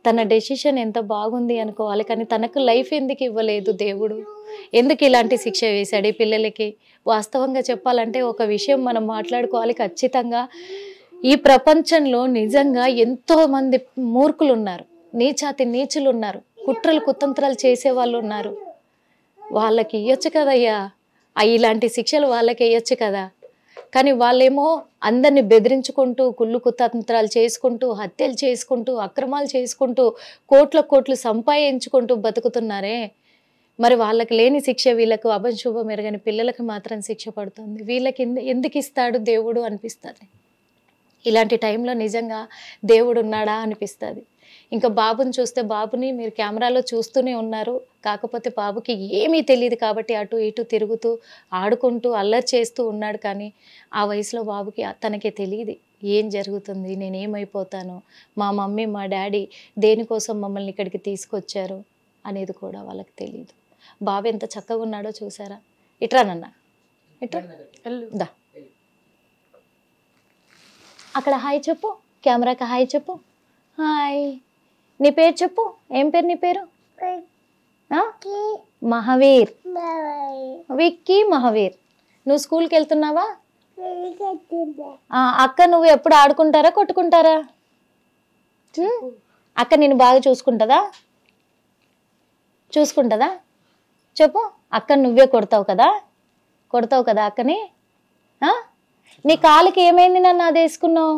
తన డెసిషన్ ఎంత బాగుంది అనుకోవాలి. కానీ తనకు లైఫ్ ఎందుకు ఇవ్వలేదు దేవుడు? ఎందుకు ఇలాంటి శిక్ష వేశాడు ఈ పిల్లలకి? వాస్తవంగా చెప్పాలంటే ఒక విషయం మనం మాట్లాడుకోవాలి ఖచ్చితంగా. ఈ ప్రపంచంలో నిజంగా ఎంతోమంది మూర్ఖులు ఉన్నారు, నీచులు ఉన్నారు, కుట్రలు కుతంత్రాలు చేసే వాళ్ళు ఉన్నారు. వాళ్ళకి ఇవ్వచ్చు కదయ్యా, ఇలాంటి శిక్షలు వాళ్ళకి వేయచ్చు కదా. కానీ వాళ్ళేమో అందరిని బెదిరించుకుంటూ, కుళ్ళు కుతంత్రాలు చేసుకుంటూ, హత్యలు చేసుకుంటూ, అక్రమాలు చేసుకుంటూ, కోట్లు సంపాదించుకుంటూ బతుకుతున్నారే. మరి వాళ్ళకి లేని శిక్ష వీళ్ళకు, అభంశుభం ఎరగని పిల్లలకు మాత్రం శిక్ష పడుతుంది. వీళ్ళకి ఎందుకు ఇస్తాడు దేవుడు అనిపిస్తుంది. ఇలాంటి టైంలో నిజంగా దేవుడు ఉన్నాడా అనిపిస్తుంది. ఇంకా బాబుని చూస్తే, బాబుని మీరు కెమెరాలో చూస్తూనే ఉన్నారు, కాకపోతే బాబుకి ఏమీ తెలియదు కాబట్టి అటు ఇటు తిరుగుతూ ఆడుకుంటూ అల్లరి చేస్తూ ఉన్నాడు. కానీ ఆ వయసులో బాబుకి తనకే తెలియదు ఏం జరుగుతుంది, నేనేమైపోతాను, మా మమ్మీ మా డాడీ దేనికోసం మమ్మల్ని ఇక్కడికి తీసుకొచ్చారు అనేది కూడా వాళ్ళకి తెలియదు. బాబు ఎంత చక్కగా ఉన్నాడో చూసారా? ఇట్రానన్నా, ఇట్రా, దా, అక్కడ హాయ్ చెప్పు, కెమెరాకి హాయ్ చెప్పు. హాయ్. నీ పేరు చెప్పు. ఏం పేరు నీ పేరు? మహావీర్. విక్కీ మహావీర్. నువ్వు స్కూల్కి వెళ్తున్నావా? అక్క నువ్వు ఎప్పుడు ఆడుకుంటారా కొట్టుకుంటారా? అక్క నేను బాగా చూసుకుంటుందా చెప్పు. అక్క నువ్వే కొడతావు కదా అక్కని? నీ కాలుకి ఏమైంది నన్ను అది వేసుకున్నావు?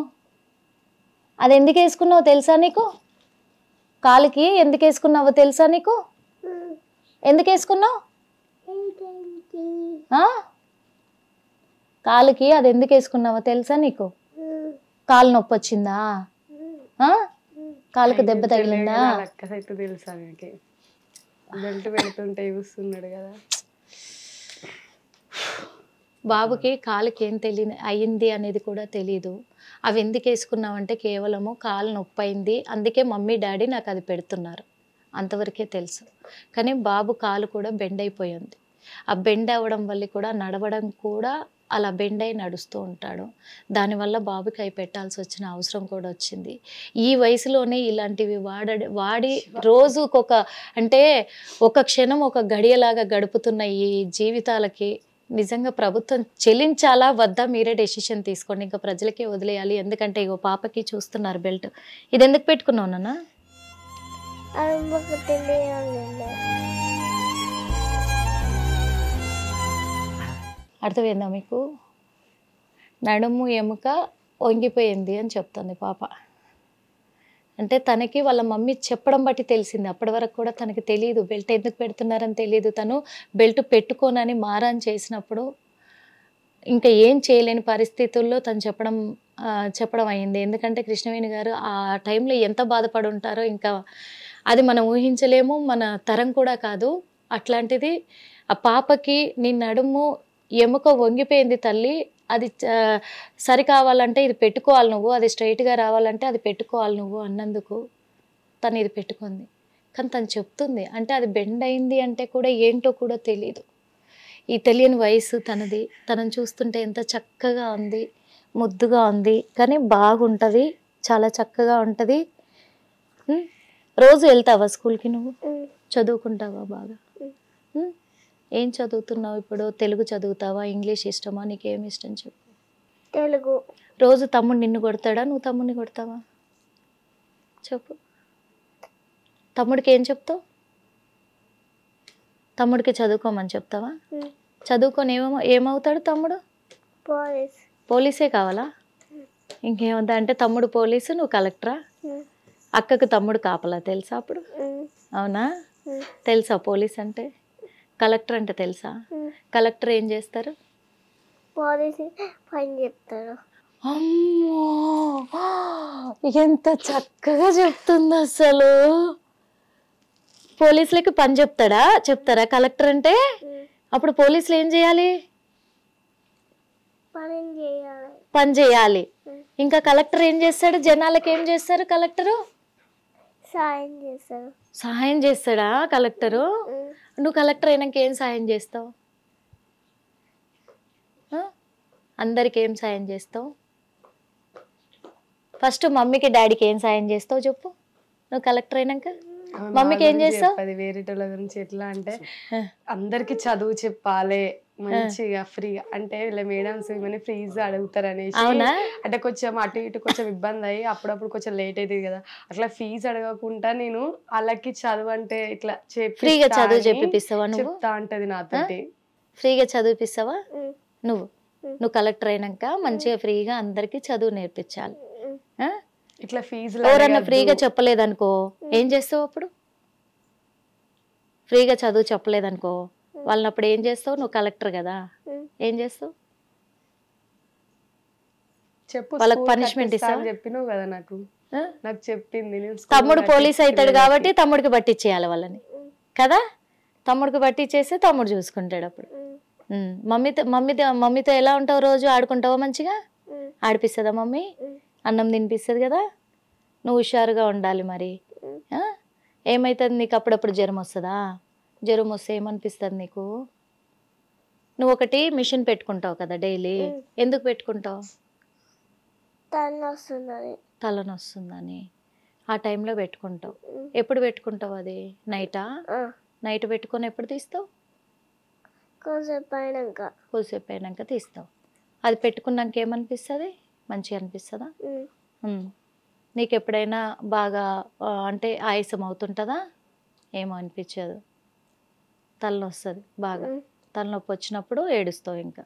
అది ఎందుకు వేసుకున్నావు తెలుసా నీకు? కాలుకి ఎందుకు వేసుకున్నావో తెలుసా నీకు? ఎందుకు వేసుకున్నావు? కాలుకి అది ఎందుకు వేసుకున్నావో తెలుసా నీకు? కాలు నొప్పి వచ్చిందా? కాలుకి దెబ్బ తగిలిందా? తెలుసా నీకు? బెల్ట్ పెడుతుంటే చూస్తున్నాడు కదా. బాబుకి కాలుకి ఏం అయ్యింది అనేది కూడా తెలీదు. అవి ఎందుకు వేసుకున్నామంటే కేవలము కాలు నొప్పి అయింది, అందుకే మమ్మీ డాడీ నాకు అది పెడుతున్నారు, అంతవరకే తెలుసు. కానీ బాబు కాలు కూడా బెండ్ అయిపోయింది. ఆ బెండ్ అవ్వడం వల్ల కూడా నడవడం కూడా అలా బెండ్ అయి నడుస్తూ ఉంటాడు. దానివల్ల బాబుకి అవి పెట్టాల్సి వచ్చిన అవసరం కూడా వచ్చింది. ఈ వయసులోనే ఇలాంటివి వాడి రోజుకొక, అంటే ఒక క్షణం ఒక గడియలాగా గడుపుతున్న ఈ జీవితాలకి నిజంగా ప్రభుత్వం చెల్లించాలా వద్దా మీరే డెసిషన్ తీసుకోండి. ఇంకా ప్రజలకే వదిలేయాలి. ఎందుకంటే ఇగో పాపకి చూస్తున్నారు బెల్ట్. ఇది ఎందుకు పెట్టుకున్నావు నాన్న? అది మాకు తెలియదు. అర్థమైందా మీకు? నడుము ఎముక వంగిపోయింది అని చెప్తుంది పాప. అంటే తనకి వాళ్ళ మమ్మీ చెప్పడం బట్టి తెలిసింది. అప్పటి వరకు కూడా తనకి తెలియదు బెల్ట్ ఎందుకు పెడుతున్నారని తెలియదు. తను బెల్ట్ పెట్టుకోనని మారాన్ చేసినప్పుడు ఇంకా ఏం చేయలేని పరిస్థితుల్లో తను చెప్పడం అయింది. ఎందుకంటే కృష్ణవేణి గారు ఆ టైంలో ఎంత బాధపడి ఉంటారో ఇంకా అది మనం ఊహించలేము, మన తరం కూడా కాదు. అట్లాంటిది ఆ పాపకి నీ నడుము ఎముక వంగిపోయింది తల్లి, అది సరి కావాలంటే ఇది పెట్టుకోవాలి నువ్వు, అది స్ట్రైట్గా రావాలంటే అది పెట్టుకోవాలి నువ్వు అన్నందుకు తను ఇది పెట్టుకుంది. కానీ తను చెప్తుంది అంటే అది బెండ్ అయింది అంటే కూడా ఏంటో కూడా తెలియదు. ఈ తెలియని వయసు తనది. తనని చూస్తుంటే ఎంత చక్కగా ఉంది, ముద్దుగా ఉంది, కానీ బాగుంటుంది, చాలా చక్కగా ఉంటుంది. రోజు వెళ్తావా స్కూల్కి? నువ్వు చదువుకుంటావా బాగా? ఏం చదువుతున్నావు ఇప్పుడు? తెలుగు చదువుతావా, ఇంగ్లీష్ ఇష్టమా, నీకేమి ఇష్టం చెప్పు? తెలుగు. రోజు తమ్ముడు నిన్ను కొడతాడా, నువ్వు తమ్ముడిని కొడతావా చెప్పు? తమ్ముడికి ఏం చెప్తావు? తమ్ముడికి చదువుకోమని చెప్తావా? చదువుకొని ఏమవుతాడు తమ్ముడు? పోలీస్. పోలీసే కావాలా? ఇంకేమవుతా? అంటే తమ్ముడు పోలీసు, నువ్వు కలెక్టరా? అక్కకు తమ్ముడు కాపలా తెలుసా అప్పుడు? అవునా? తెలుసా పోలీస్ అంటే? కలెక్టర్ అంటే తెలుసా? కలెక్టర్ ఏం చేస్తారు? పోలీసు పని చెప్తారు. అమ్మో ఎంత చక్కగా చెప్తుంది అసలు. పోలీసులకి పని చెప్తారా కలెక్టర్ అంటే? అప్పుడు పోలీసులు ఏం చేయాలి? పని చేయాలి. ఇంకా కలెక్టర్ ఏం చేస్తాడు? జనాలకి ఏం చేస్తారు కలెక్టరు? సహాయం చేస్తాడా కలెక్టరు? నువ్వు కలెక్టర్ అయినాక ఏం సాయం చేస్తావు? అందరికి ఏం సాయం చేస్తావు? ఫస్ట్ మమ్మీకి డాడీకి ఏం సాయం చేస్తావు చెప్పు? నువ్వు కలెక్టర్ అయినాక మమ్మీకి ఏం చేస్తావు? అది వేరేటోళ్ళ గురించి ఎట్లా అంటే అందరికి చదువు చెప్పాలి మంచిగా ఫ్రీగా, అంటే ఇలా మేడమ్స్ ఏమైనా ఫీజు అడుగుతారు అనేసి, అంటే కొంచెం అటు ఇటు కొంచెం ఇబ్బంది అయ్యి అప్పుడప్పుడు కొంచెం లేట్ అవుతుంది కదా, అట్లా ఫీజు అడగకుండా నేను వాళ్ళకి చదువు అంటే ఇట్లా ఫ్రీగా చదువు చెప్పిస్తావా? చెప్తా అంటది నాతోటి. ఫ్రీగా చదివిపిస్తావా? నువ్వు కలెక్టర్ అయినాక మంచిగా ఫ్రీగా అందరికి చదువు నేర్పించాలి. ఇట్లా ఫీజు ఎవరన్నా ఫ్రీగా చెప్పలేదనుకో ఏం చేస్తావు? అప్పుడు ఫ్రీగా చదువు చెప్పలేదనుకో వాళ్ళని అప్పుడు ఏం చేస్తావు? నువ్వు కలెక్టర్ కదా, ఏం చేస్తావు? చెప్పు. వాళ్ళకి పనిష్మెంట్ ఇస్తావు? చెప్పినావు కదా నాకు చెప్పింది. తమ్ముడు పోలీస్ అవుతాడు కాబట్టి తమ్ముడికి పట్టించేయాలి వాళ్ళని కదా. తమ్ముడికి పట్టించేస్తే తమ్ముడు చూసుకుంటాడు అప్పుడు. మమ్మీతో ఎలా ఉంటావు? రోజు ఆడుకుంటావా? మంచిగా ఆడిపిస్తుందా మమ్మీ? అన్నం తినిపిస్తుంది కదా. నువ్వు హుషారుగా ఉండాలి మరి. ఏమవుతుంది నీకు? అప్పుడప్పుడు జ్వరం వస్తుందా? జ్వరం వస్తే ఏమనిపిస్తుంది నీకు? నువ్వు ఒకటి మిషన్ పెట్టుకుంటావు కదా డైలీ, ఎందుకు పెట్టుకుంటావు? తలనొస్తుందని ఆ టైంలో పెట్టుకుంటావు. ఎప్పుడు పెట్టుకుంటావు అది? నైటా? నైట్ పెట్టుకొని ఎప్పుడు తీస్తావు? కొద్దిసేపు అయినాక తీస్తావు. అది పెట్టుకున్నాక ఏమనిపిస్తుంది? మంచిగా అనిపిస్తుందా? నీకు ఎప్పుడైనా బాగా అంటే ఆయాసం అవుతుంటుందా? ఏమో అనిపించదు, తలనొస్తుంది బాగా. తలనొప్పి వచ్చినప్పుడు ఏడుస్తావు, ఇంకా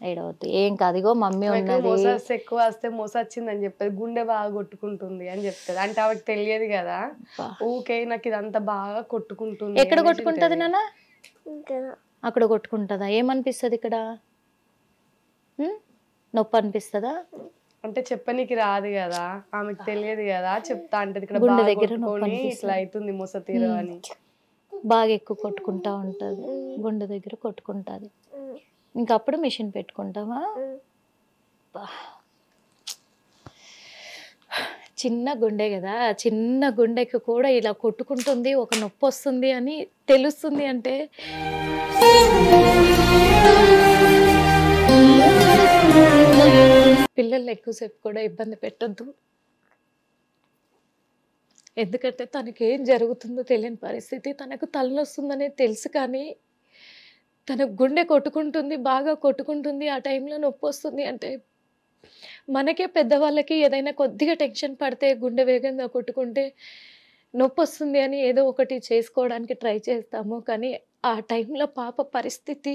ఏడవద్దు, ఏం కాదు. ఇగో మమ్మీ ఉన్నది. ఎక్కువ వస్తే మోస వచ్చిందని చెప్పేది, గుండె బాగా కొట్టుకుంటుంది అని చెప్తుంది. అంటే ఆవిడకి తెలియదు కదా, ఊకే నాకు ఇదంతా బాగా కొట్టుకుంటుంది. ఎక్కడ కొట్టుకుంటుంది నాన్న? అక్కడ కొట్టుకుంటుందా? ఏమనిపిస్తుంది ఇక్కడ? నొప్పి అనిపిస్తుందా? అంటే చెప్పనీకి రాదు కదా, ఆమెకు తెలియదు కదా, చెప్తా అంటే ఇక్కడ గుండె దగ్గర ఇట్లా అవుతుంది మోస తీరు అని బాగా ఎక్కువ కొట్టుకుంటా ఉంటుంది, గుండె దగ్గర కొట్టుకుంటుంది. ఇంకా అప్పుడు మిషన్ పెట్టుకుంటావా? చిన్న గుండె కదా, చిన్న గుండెకి కూడా ఇలా కొట్టుకుంటుంది, ఒక నొప్పి వస్తుంది అని తెలుస్తుంది. అంటే పిల్లల్ని ఎక్కువసేపు కూడా ఇబ్బంది పెట్టద్దు. ఎందుకంటే తనకి ఏం జరుగుతుందో తెలియని పరిస్థితి. తనకు తలనొస్తుందనే తెలుసు కానీ తన గుండె కొట్టుకుంటుంది, బాగా కొట్టుకుంటుంది, ఆ టైంలో నొప్పి వస్తుంది అంటే మనకే పెద్దవాళ్ళకి ఏదైనా కొద్దిగా టెన్షన్ పడితే గుండె వేగంగా కొట్టుకుంటే నొప్పి వస్తుంది అని ఏదో ఒకటి చేసుకోవడానికి ట్రై చేస్తాము. కానీ ఆ టైంలో పాప పరిస్థితి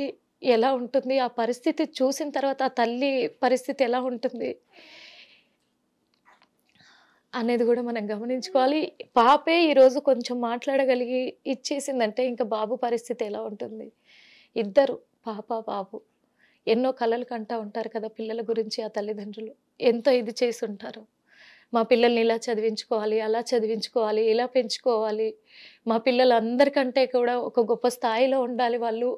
ఎలా ఉంటుంది, ఆ పరిస్థితి చూసిన తర్వాత ఆ తల్లి పరిస్థితి ఎలా ఉంటుంది అనేది కూడా మనం గమనించుకోవాలి. పాపే ఈరోజు కొంచెం మాట్లాడగలిగి ఇచ్చేసిందంటే ఇంకా బాబు పరిస్థితి ఎలా ఉంటుంది. ఇద్దరు పాప బాబు ఎన్నో కలలు కంటా ఉంటారు కదా పిల్లల గురించి. ఆ తల్లిదండ్రులు ఎంతో ఇది చేసి ఉంటారు. మా పిల్లల్ని ఇలా చదివించుకోవాలి, అలా చదివించుకోవాలి, ఇలా పెంచుకోవాలి, మా పిల్లలు అందరికంటే కూడా ఒక గొప్ప స్థాయిలో ఉండాలి వాళ్ళు.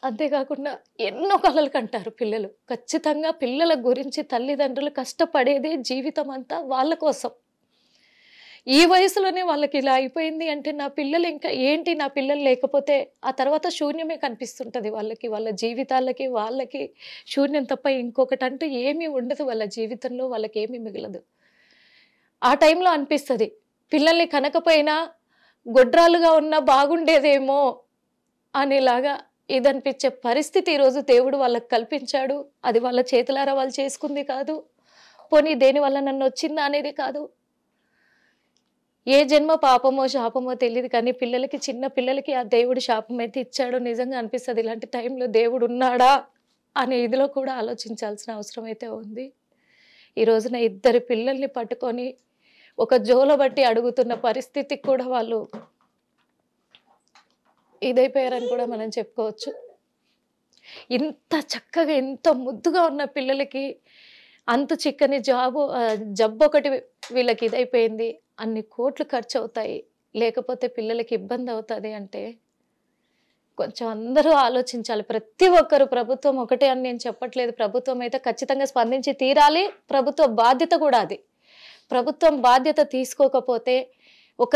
అంతేకాకుండా ఎన్నో కలలు కంటారు పిల్లలు. ఖచ్చితంగా పిల్లల గురించి తల్లిదండ్రులు కష్టపడేదే జీవితం అంతా వాళ్ళ కోసం. ఈ వయసులోనే వాళ్ళకి ఇలా అయిపోయింది అంటే నా పిల్లలు ఇంకా ఏంటి, నా పిల్లలు లేకపోతే ఆ తర్వాత శూన్యమే కనిపిస్తుంటుంది వాళ్ళకి. వాళ్ళ జీవితాలకి వాళ్ళకి శూన్యం తప్ప ఇంకొకటంటూ ఏమీ ఉండదు వాళ్ళ జీవితంలో. వాళ్ళకి ఏమీ మిగలదు. ఆ టైంలో అనిపిస్తుంది పిల్లల్ని కనకపోయినా గొడ్రాలుగా ఉన్నా బాగుండేదేమో అనేలాగా ఇదనిపించే పరిస్థితి ఈరోజు దేవుడు వాళ్ళకి కల్పించాడు. అది వాళ్ళ చేతులారా వాళ్ళు చేసుకుంది కాదు. పోనీ దేనివల్ల నన్ను వచ్చిందా అనేది కాదు. ఏ జన్మ పాపమో శాపమో తెలియదు కానీ పిల్లలకి, చిన్న పిల్లలకి ఆ దేవుడు శాపం అయితే ఇచ్చాడో నిజంగా అనిపిస్తుంది. ఇలాంటి టైంలో దేవుడు ఉన్నాడా అనే ఇదిలో కూడా ఆలోచించాల్సిన అవసరం అయితే ఉంది. ఈ రోజున ఇద్దరు పిల్లల్ని పట్టుకొని ఒక జోల బట్టి అడుగుతున్న పరిస్థితికి కూడా వాళ్ళు ఇదైపోయారని కూడా మనం చెప్పుకోవచ్చు. ఇంత చక్కగా ఎంతో ముద్దుగా ఉన్న పిల్లలకి అంత చిక్కని జబ్బు ఒకటి వీళ్ళకి ఇదైపోయింది. అన్ని కోట్లు ఖర్చు అవుతాయి, లేకపోతే పిల్లలకి ఇబ్బంది అవుతుంది అంటే కొంచెం అందరూ ఆలోచించాలి. ప్రతి ఒక్కరు, ప్రభుత్వం ఒకటే అని నేను చెప్పట్లేదు. ప్రభుత్వం అయితే ఖచ్చితంగా స్పందించి తీరాలి. ప్రభుత్వ బాధ్యత కూడా అది. ప్రభుత్వం బాధ్యత తీసుకోకపోతే ఒక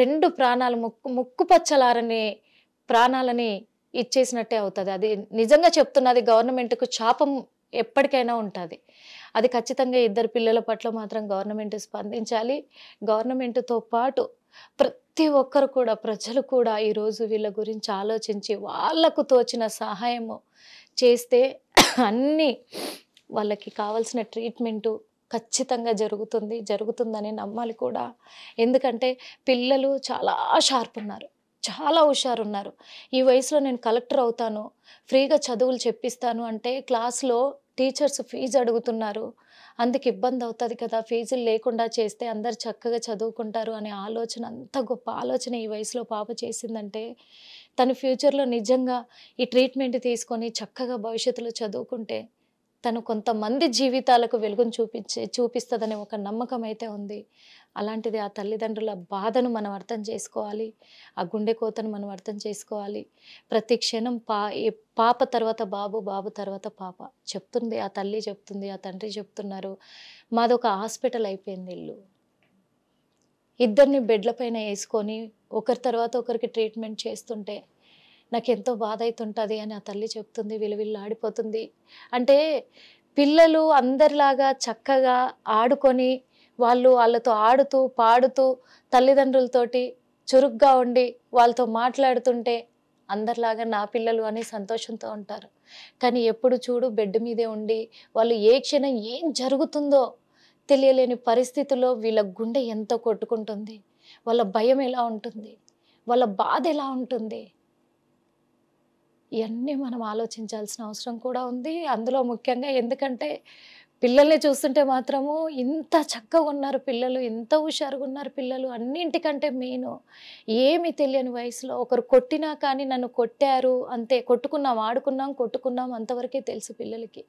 రెండు ప్రాణాలు ముక్కుపచ్చలారని ప్రాణాలని ఇచ్చేసినట్టే అవుతుంది. అది నిజంగా చెప్తున్నది. గవర్నమెంట్కు శాపం ఎప్పటికైనా ఉంటుంది. అది ఖచ్చితంగా ఇద్దరు పిల్లల పట్ల మాత్రం గవర్నమెంట్ స్పందించాలి. గవర్నమెంట్తో పాటు ప్రతి ఒక్కరు కూడా, ప్రజలు కూడా ఈరోజు వీళ్ళ గురించి ఆలోచించి వాళ్ళకు తోచిన సహాయము చేస్తే అన్నీ వాళ్ళకి కావాల్సిన ట్రీట్మెంటు ఖచ్చితంగా జరుగుతుందని నమ్మాలి కూడా. ఎందుకంటే పిల్లలు చాలా షార్ప్ ఉన్నారు, చాలా హుషారున్నారు. ఈ వయసులో నేను కలెక్టర్ అవుతాను, ఫ్రీగా చదువులు చెప్పిస్తాను అంటే క్లాస్లో టీచర్స్ ఫీజు అడుగుతున్నారు. అందుకు ఇబ్బంది అవుతుంది కదా, ఫీజులు లేకుండా చేస్తే అందరు చక్కగా చదువుకుంటారు అనే ఆలోచన, అంత గొప్ప ఆలోచన ఈ వయసులో పాప చేసిందంటే తన ఫ్యూచర్లో నిజంగా ఈ ట్రీట్మెంట్ తీసుకొని చక్కగా భవిష్యత్తులో చదువుకుంటే తను కొంతమంది జీవితాలకు వెలుగును చూపిస్తుందనే ఒక నమ్మకం అయితే ఉంది. అలాంటిది ఆ తల్లిదండ్రుల బాధను మనం అర్థం చేసుకోవాలి. ఆ గుండె కోతను మనం అర్థం చేసుకోవాలి. ప్రతి క్షణం పాప తర్వాత బాబు, బాబు తర్వాత పాప చెప్తుంది. ఆ తల్లి చెప్తుంది, ఆ తండ్రి చెప్తున్నారు. మాదొక హాస్పిటల్ అయిపోయింది ఇల్లు. ఇద్దరిని బెడ్ల పైన వేసుకొని ఒకరి తర్వాత ఒకరికి ట్రీట్మెంట్ చేస్తుంటే నాకు ఎంతో బాధ అవుతుంటుంది అని ఆ తల్లి చెప్తుంది. విలువిల్లాడిపోతుంది. అంటే పిల్లలు అందరిలాగా చక్కగా ఆడుకొని వాళ్ళతో ఆడుతూ పాడుతూ తల్లిదండ్రులతోటి చురుగ్గా ఉండి వాళ్ళతో మాట్లాడుతుంటే అందరిలాగా నా పిల్లలు అని సంతోషంతో ఉంటారు. కానీ ఎప్పుడు చూడు బెడ్ మీదే ఉండి వాళ్ళు ఏ క్షణం ఏం జరుగుతుందో తెలియలేని పరిస్థితుల్లో వీళ్ళ గుండె ఎంత కొట్టుకుంటుంది, వాళ్ళ భయం ఎలా ఉంటుంది, వాళ్ళ బాధ ఎలా ఉంటుంది, ఇవన్నీ మనం ఆలోచించాల్సిన అవసరం కూడా ఉంది. అందులో ముఖ్యంగా ఎందుకంటే పిల్లల్ని చూస్తుంటే మాత్రము ఇంత చక్కగా ఉన్నారు పిల్లలు, ఎంత హుషారుగా ఉన్నారు పిల్లలు. అన్నింటికంటే మెయిన్ ఏమి తెలియని వయసులో ఒకరు కొట్టినా కానీ నన్ను కొట్టారు అంతే, కొట్టుకున్నాం, ఆడుకున్నాం, కొట్టుకున్నాం, అంతవరకే తెలుసు పిల్లలకి.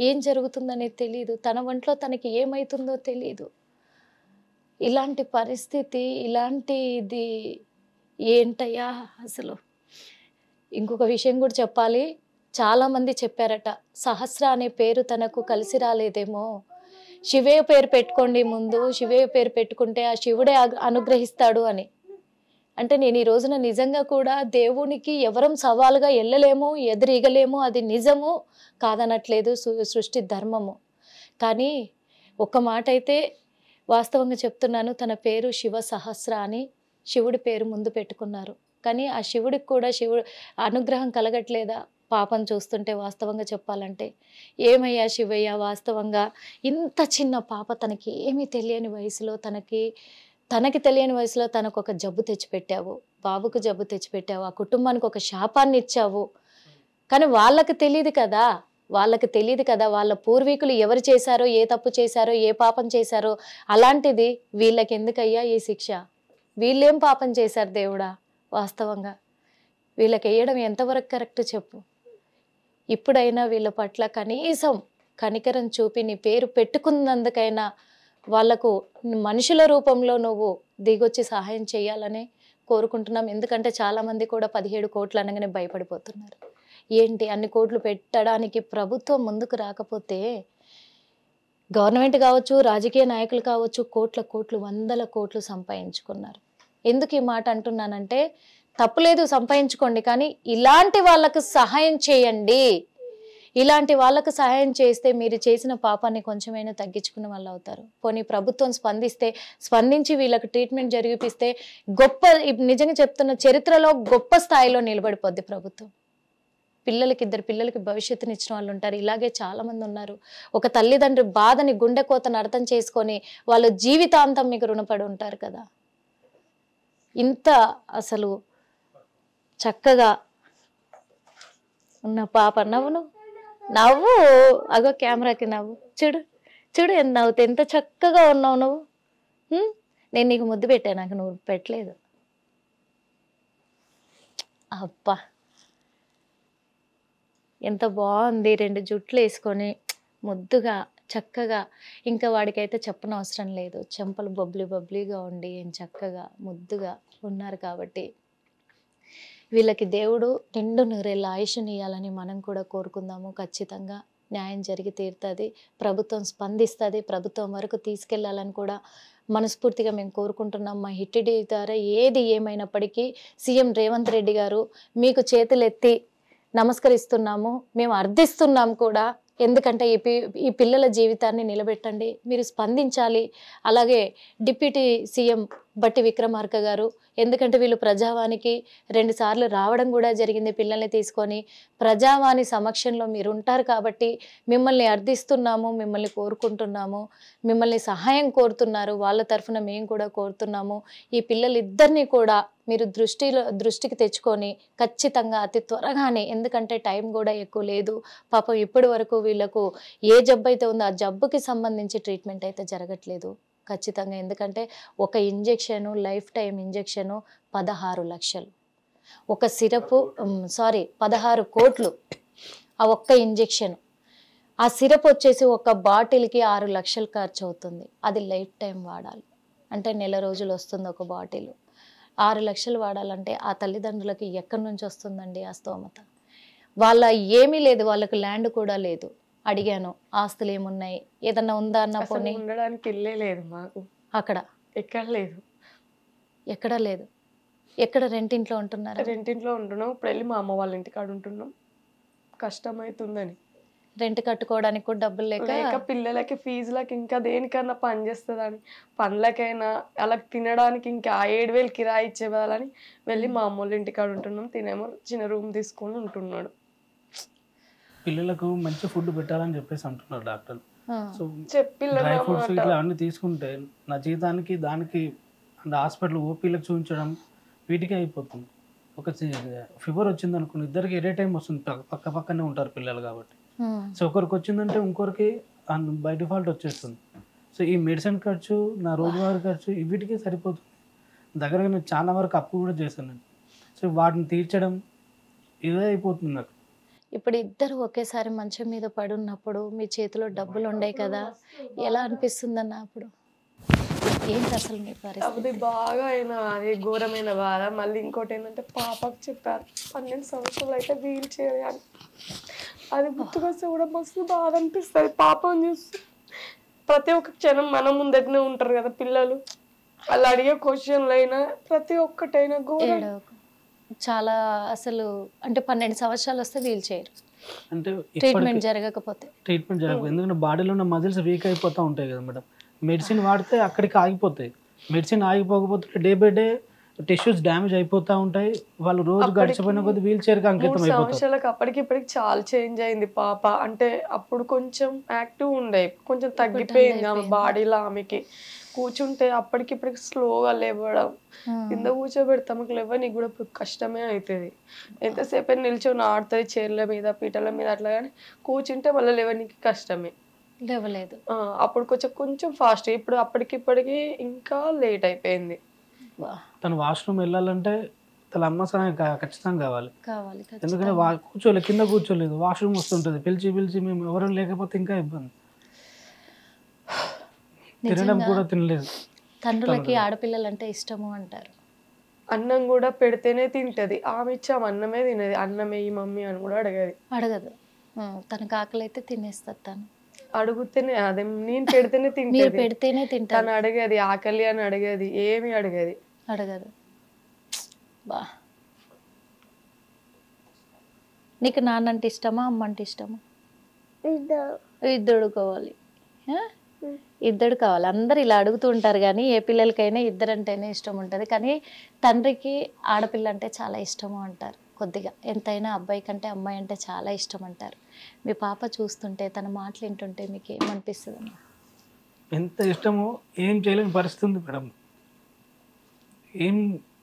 ఏం జరుగుతుందనేది తెలియదు, తన ఒంట్లో తనకి ఏమవుతుందో తెలియదు. ఇలాంటి పరిస్థితి, ఇలాంటిది ఏంటయ్యా అసలు. ఇంకొక విషయం కూడా చెప్పాలి. చాలామంది చెప్పారట, సహస్ర అనే పేరు తనకు కలిసి రాలేదేమో, శివయ్య పేరు పెట్టుకోండి ముందు, శివయ్య పేరు పెట్టుకుంటే ఆ శివుడే అనుగ్రహిస్తాడు అని. అంటే నేను ఈ రోజున నిజంగా కూడా దేవునికి ఎవరం సవాలుగా వెళ్ళలేము, ఎదురీగలేము, అది నిజము కాదనట్లేదు, సృష్టి ధర్మము. కానీ ఒక మాట అయితే వాస్తవంగా చెప్తున్నాను, తన పేరు శివ సహస్ర అని శివుడి పేరు ముందు పెట్టుకున్నారు. కానీ ఆ శివుడికి కూడా శివుడు అనుగ్రహం కలగట్లేదా పాపం చూస్తుంటే? వాస్తవంగా చెప్పాలంటే ఏమయ్యా శివయ్య, వాస్తవంగా ఇంత చిన్న పాప, తనకి ఏమీ తెలియని వయసులో, తనకి తెలియని వయసులో తనకు ఒక జబ్బు తెచ్చిపెట్టావు, బాబుకు జబ్బు తెచ్చిపెట్టావు, ఆ కుటుంబానికి ఒక శాపాన్ని ఇచ్చావు. కానీ వాళ్ళకి తెలియదు కదా, వాళ్ళ పూర్వీకులు ఎవరు చేశారో, ఏ తప్పు చేశారో, ఏ పాపం చేశారో. అలాంటిది వీళ్ళకి ఎందుకయ్యా ఈ శిక్ష? వీళ్ళేం పాపం చేశారు దేవుడా? వాస్తవంగా వీళ్ళకి వేయడం ఎంతవరకు కరెక్ట్ చెప్పు? ఇప్పుడైనా వీళ్ళ పట్ల కనీసం కనికరం చూపి నీ పేరు పెట్టుకున్నందుకైనా వాళ్లకు మనుషుల రూపంలో నువ్వు దిగొచ్చి సహాయం చేయాలని కోరుకుంటున్నాం. ఎందుకంటే చాలామంది కూడా 17 కోట్లు అనగానే భయపడిపోతున్నారు. ఏంటి అన్ని కోట్లు పెట్టడానికి ప్రభుత్వం ముందుకు రాకపోతే, గవర్నమెంట్ కావచ్చు, రాజకీయ నాయకులు కావచ్చు, కోట్లు వందల కోట్లు సంపాదించుకున్నారు. ఎందుకు ఈ మాట అంటున్నానంటే, తప్పులేదు సంపాదించుకోండి, కానీ ఇలాంటి వాళ్ళకు సహాయం చేయండి. ఇలాంటి వాళ్ళకు సహాయం చేస్తే మీరు చేసిన పాపాన్ని కొంచెమైనా తగ్గించుకున్న వాళ్ళు అవుతారు. పోనీ ప్రభుత్వం స్పందించి వీళ్ళకి ట్రీట్మెంట్ జరిగిపిస్తే గొప్ప, నిజంగా చెప్తున్న, చరిత్రలో గొప్ప స్థాయిలో నిలబడిపోద్ది ప్రభుత్వం. ఇద్దరు పిల్లలకి భవిష్యత్తుని ఇచ్చిన వాళ్ళు ఉంటారు. ఇలాగే చాలా మంది ఉన్నారు. ఒక తల్లిదండ్రి బాధని, గుండె కోతను అర్థం చేసుకొని వాళ్ళు జీవితాంతం మీకు రుణపడి ఉంటారు కదా. ఇంత అసలు చక్కగా ఉన్న పాప, నవ్వు అగో కెమెరాకి నవ్వు, చూడు ఎంత నవ్వుతే, ఎంత చక్కగా ఉన్నావు నువ్వు. నేను నీకు ముద్దు పెట్టా, నాకు నువ్వు పెట్టలేదు. అబ్బా ఎంత బాగుంది, 2 జుట్లు వేసుకొని ముద్దుగా చక్కగా. ఇంకా వాడికైతే చెప్పనవసరం లేదు, చెంపలు బబ్లీగా ఉండి ఏం చక్కగా ముద్దుగా ఉన్నారు. కాబట్టి వీళ్ళకి దేవుడు నిండు నూరేళ్ళ ఆయుష్ని ఇవ్వాలని మనం కూడా కోరుకుందాము. ఖచ్చితంగా న్యాయం జరిగి తీరుతుంది, ప్రభుత్వం స్పందిస్తుంది, ప్రభుత్వం వరకు తీసుకెళ్లాలని కూడా మనస్ఫూర్తిగా మేము కోరుకుంటున్నాం. మా హిట్టిడి ద్వారా ఏది ఏమైనప్పటికీ సీఎం రేవంత్ రెడ్డి గారు మీకు చేతులెత్తి నమస్కరిస్తున్నాము, మేము అర్థిస్తున్నాం కూడా. ఎందుకంటే ఈ పిల్లల జీవితాన్ని నిలబెట్టండి, మీరు స్పందించాలి. అలాగే డిప్యూటీ సీఎం బట్టి విక్రమార్క గారు, ఎందుకంటే వీళ్ళు ప్రజావానికి 2 సార్లు రావడం కూడా జరిగింది పిల్లల్ని తీసుకొని. ప్రజావాణి సమక్షంలో మీరు ఉంటారు కాబట్టి మిమ్మల్ని అర్థిస్తున్నాము, మిమ్మల్ని కోరుకుంటున్నాము, మిమ్మల్ని సహాయం కోరుతున్నారు. వాళ్ళ తరఫున మేము కూడా కోరుతున్నాము. ఈ పిల్లలిద్దరినీ కూడా మీరు దృష్టికి తెచ్చుకొని ఖచ్చితంగా అతి త్వరగానే, ఎందుకంటే టైం కూడా ఎక్కువ లేదు పాపం, ఇప్పటి వరకు వీళ్ళకు ఏ జబ్బు అయితే ఉందో ఆ జబ్బుకి సంబంధించి ట్రీట్మెంట్ అయితే జరగట్లేదు ఖచ్చితంగా. ఎందుకంటే ఒక ఇంజెక్షను, లైఫ్ టైం ఇంజెక్షను 16 లక్షలు, ఒక సిరపు 16 కోట్లు ఆ ఒక్క ఇంజెక్షన్. ఆ సిరప్ వచ్చేసి ఒక బాటిల్కి 6 లక్షలు ఖర్చు అవుతుంది. అది లైఫ్ టైం వాడాలి అంటే నెల రోజులు వస్తుంది ఒక బాటిల్. 6 లక్షలు వాడాలంటే ఆ తల్లిదండ్రులకి ఎక్కడి నుంచి వస్తుందండి ఆ స్తోమత? వాళ్ళ ఏమీ లేదు, వాళ్ళకి ల్యాండ్ కూడా లేదు. అడిగాను ఆస్తులు ఏమున్నాయి, ఏదన్నా ఉందా అన్న, పోనీ ఉండడానికి ఇల్లే లేదు మాకు అక్కడ, ఎక్కడ లేదు, ఎక్కడ రెంటింట్లో ఉంటున్నారు? రెంటింట్లో ఉంటున్నాం. ఇప్పుడు వెళ్ళి మా అమ్మ వాళ్ళ ఇంటికాడ ఉంటున్నాం, కష్టమవుతుందని. రెంట్ కట్టుకోవడానికి కూడా డబ్బులు లేక పిల్లలకి ఫీజులకి ఇంకా దేనికన్నా పని చేస్తుందని, పనులకైనా అలా తినడానికి ఇంకా 7,000 కిరాయి ఇచ్చేవాళ్ళని వెళ్ళి మా అమ్మ వాళ్ళ ఇంటికాడ ఉంటున్నాం. తినేమో చిన్న రూమ్ తీసుకొని ఉంటున్నాడు. పిల్లలకు మంచి ఫుడ్ పెట్టాలని చెప్పేసి అంటున్నారు డాక్టర్. సో చెప్పి డ్రై ఫ్రూట్స్ ఇట్లా అన్ని తీసుకుంటే నా జీవితానికి దానికి హాస్పిటల్ ఓపీలకు చూపించడం వీటికే అయిపోతుంది. ఒక ఫీవర్ వచ్చింది అనుకుని ఇద్దరికి ఎడే టైం వస్తుంది, పక్కనే ఉంటారు పిల్లలు కాబట్టి. సో ఒకరికి వచ్చిందంటే ఇంకొకరికి బై డిఫాల్ట్ వచ్చేస్తుంది. సో ఈ మెడిసిన్ ఖర్చు, నా రోజువారీ ఖర్చు వీటికే సరిపోతుంది. దగ్గరగా నేను చాలా వరకు అప్పు కూడా చేశాను. సో వాటిని తీర్చడం ఇదే అయిపోతుంది నాకు. ఇప్పుడు ఇద్దరు ఒకేసారి మంచం మీద పడున్నప్పుడు మీ చేతిలో డబ్బులు ఉన్నాయి కదా, ఎలా అనిపిస్తుందన్న? అప్పుడు ఏంటి అసలు మీ పరిస్థితి? అది బాగా అయినా అది ఘోరమైన బాధ. మళ్ళీ ఇంకోటి ఏంటంటే పాపకు చెప్పారు 12 సంవత్సరాలు అయితే వీల్ చేయాలి. అది గుర్తుకొస్తే కూడా మస్తు బాధ అనిపిస్తుంది. పాపం చూస్తే ప్రతి ఒక్క క్షణం మన ముందటనే ఉంటారు కదా పిల్లలు. వాళ్ళు అడిగే క్వశ్చన్లు అయినా ప్రతి ఒక్కటైనా ఘోరం. చాలా అసలు అంటే 12 సంవత్సరాలు వస్తే వీల్ చైర్ అంటే ట్రీట్మెంట్ జరగకపోతే ఎందుకంటే బాడీలో ఉన్న మజిల్స్ వీక్ అయిపోతూ ఉంటాయి కదా మేడం. మెడిసిన్ వాడితే అక్కడికి ఆగిపోతాయి. మెడిసిన్ ఆగిపోకపోతే day by day tissues damage అయిపోతూ ఉంటాయి. వాళ్ళు రోజు గడిచిపోయిన కొద్ది వీల్ చైర్కి అంకితం 3 అయిపోతారు. సంవత్సరాలకు అప్పటికి ఇప్పటికి చాలా చేంజ్ అయింది పాప. అంటే అప్పుడు కొంచెం యాక్టివ్ ఉండే, కొంచెం తగ్గిపోయింది ఆమె బాడీలో. ఆమెకి కూర్చుంటే అప్పటికి ఇప్పటికి స్లోగా లేవడం, కింద కూర్చోబెడితే ఆమెకు లేవనీకి కూడా కష్టమే అవుతుంది. ఎంతసేపు నిల్చొని ఆడుతుంది చైర్ల మీద పీటల మీద అట్లా, కానీ కూర్చుంటే మళ్ళీ లేవనీకి కష్టమే. లేవలేదు. అప్పుడు కొంచెం ఫాస్ట్, ఇప్పుడు అప్పటికి ఇప్పటికి ఇంకా లేట్ అయిపోయింది. తను వాష్రూమ్ వెళ్ళాలంటే తన అమ్మ సహాయం ఖచ్చితంగా కావాలి. ఎందుకంటే కూర్చోలేదు, కింద కూర్చోలేదు, వాష్రూమ్ వస్తుంటుంది, పిలిచి మేము ఎవరు లేకపోతే ఇంకా ఇబ్బంది. తినడం కూడా తినలేదు. తండ్రులకి ఆడపిల్లలు అంటే ఇష్టము అంటారు. అన్నం కూడా పెడితేనే తింటది, ఆమె ఇచ్చాము అన్నమే తినది. అన్నమే ఈ మమ్మీ అని కూడా అడగదు. తనకు ఆకలి అయితే తినేస్తారు. తను అడుగుతేనే, అదే నేను పెడితేనే తింటది. తను అడగది, ఆకలి అని అడగది, ఏమి అడగదు. బా, నీకు నాన్న అంటే ఇష్టమా అమ్మ అంటే ఇష్టమా? ఇద్దరు కావాలి. ఇద్దరు కావాలి. అందరు ఇలా అడుగుతూ ఉంటారు, కానీ ఏ పిల్లలకైనా ఇద్దరంటేనే ఇష్టం ఉంటుంది. కానీ తండ్రికి ఆడపిల్ల అంటే చాలా ఇష్టము అంటారు. కొద్దిగా ఎంతైనా అబ్బాయి కంటే అమ్మాయి అంటే చాలా ఇష్టం అంటారు. మీ పాప చూస్తుంటే తన మాటలు వింటుంటే మీకు ఏమనిపిస్తుంది? ఎంత ఇష్టమో ఏం చేయలేని పరిస్థితి ఉంది మేడం. ఏం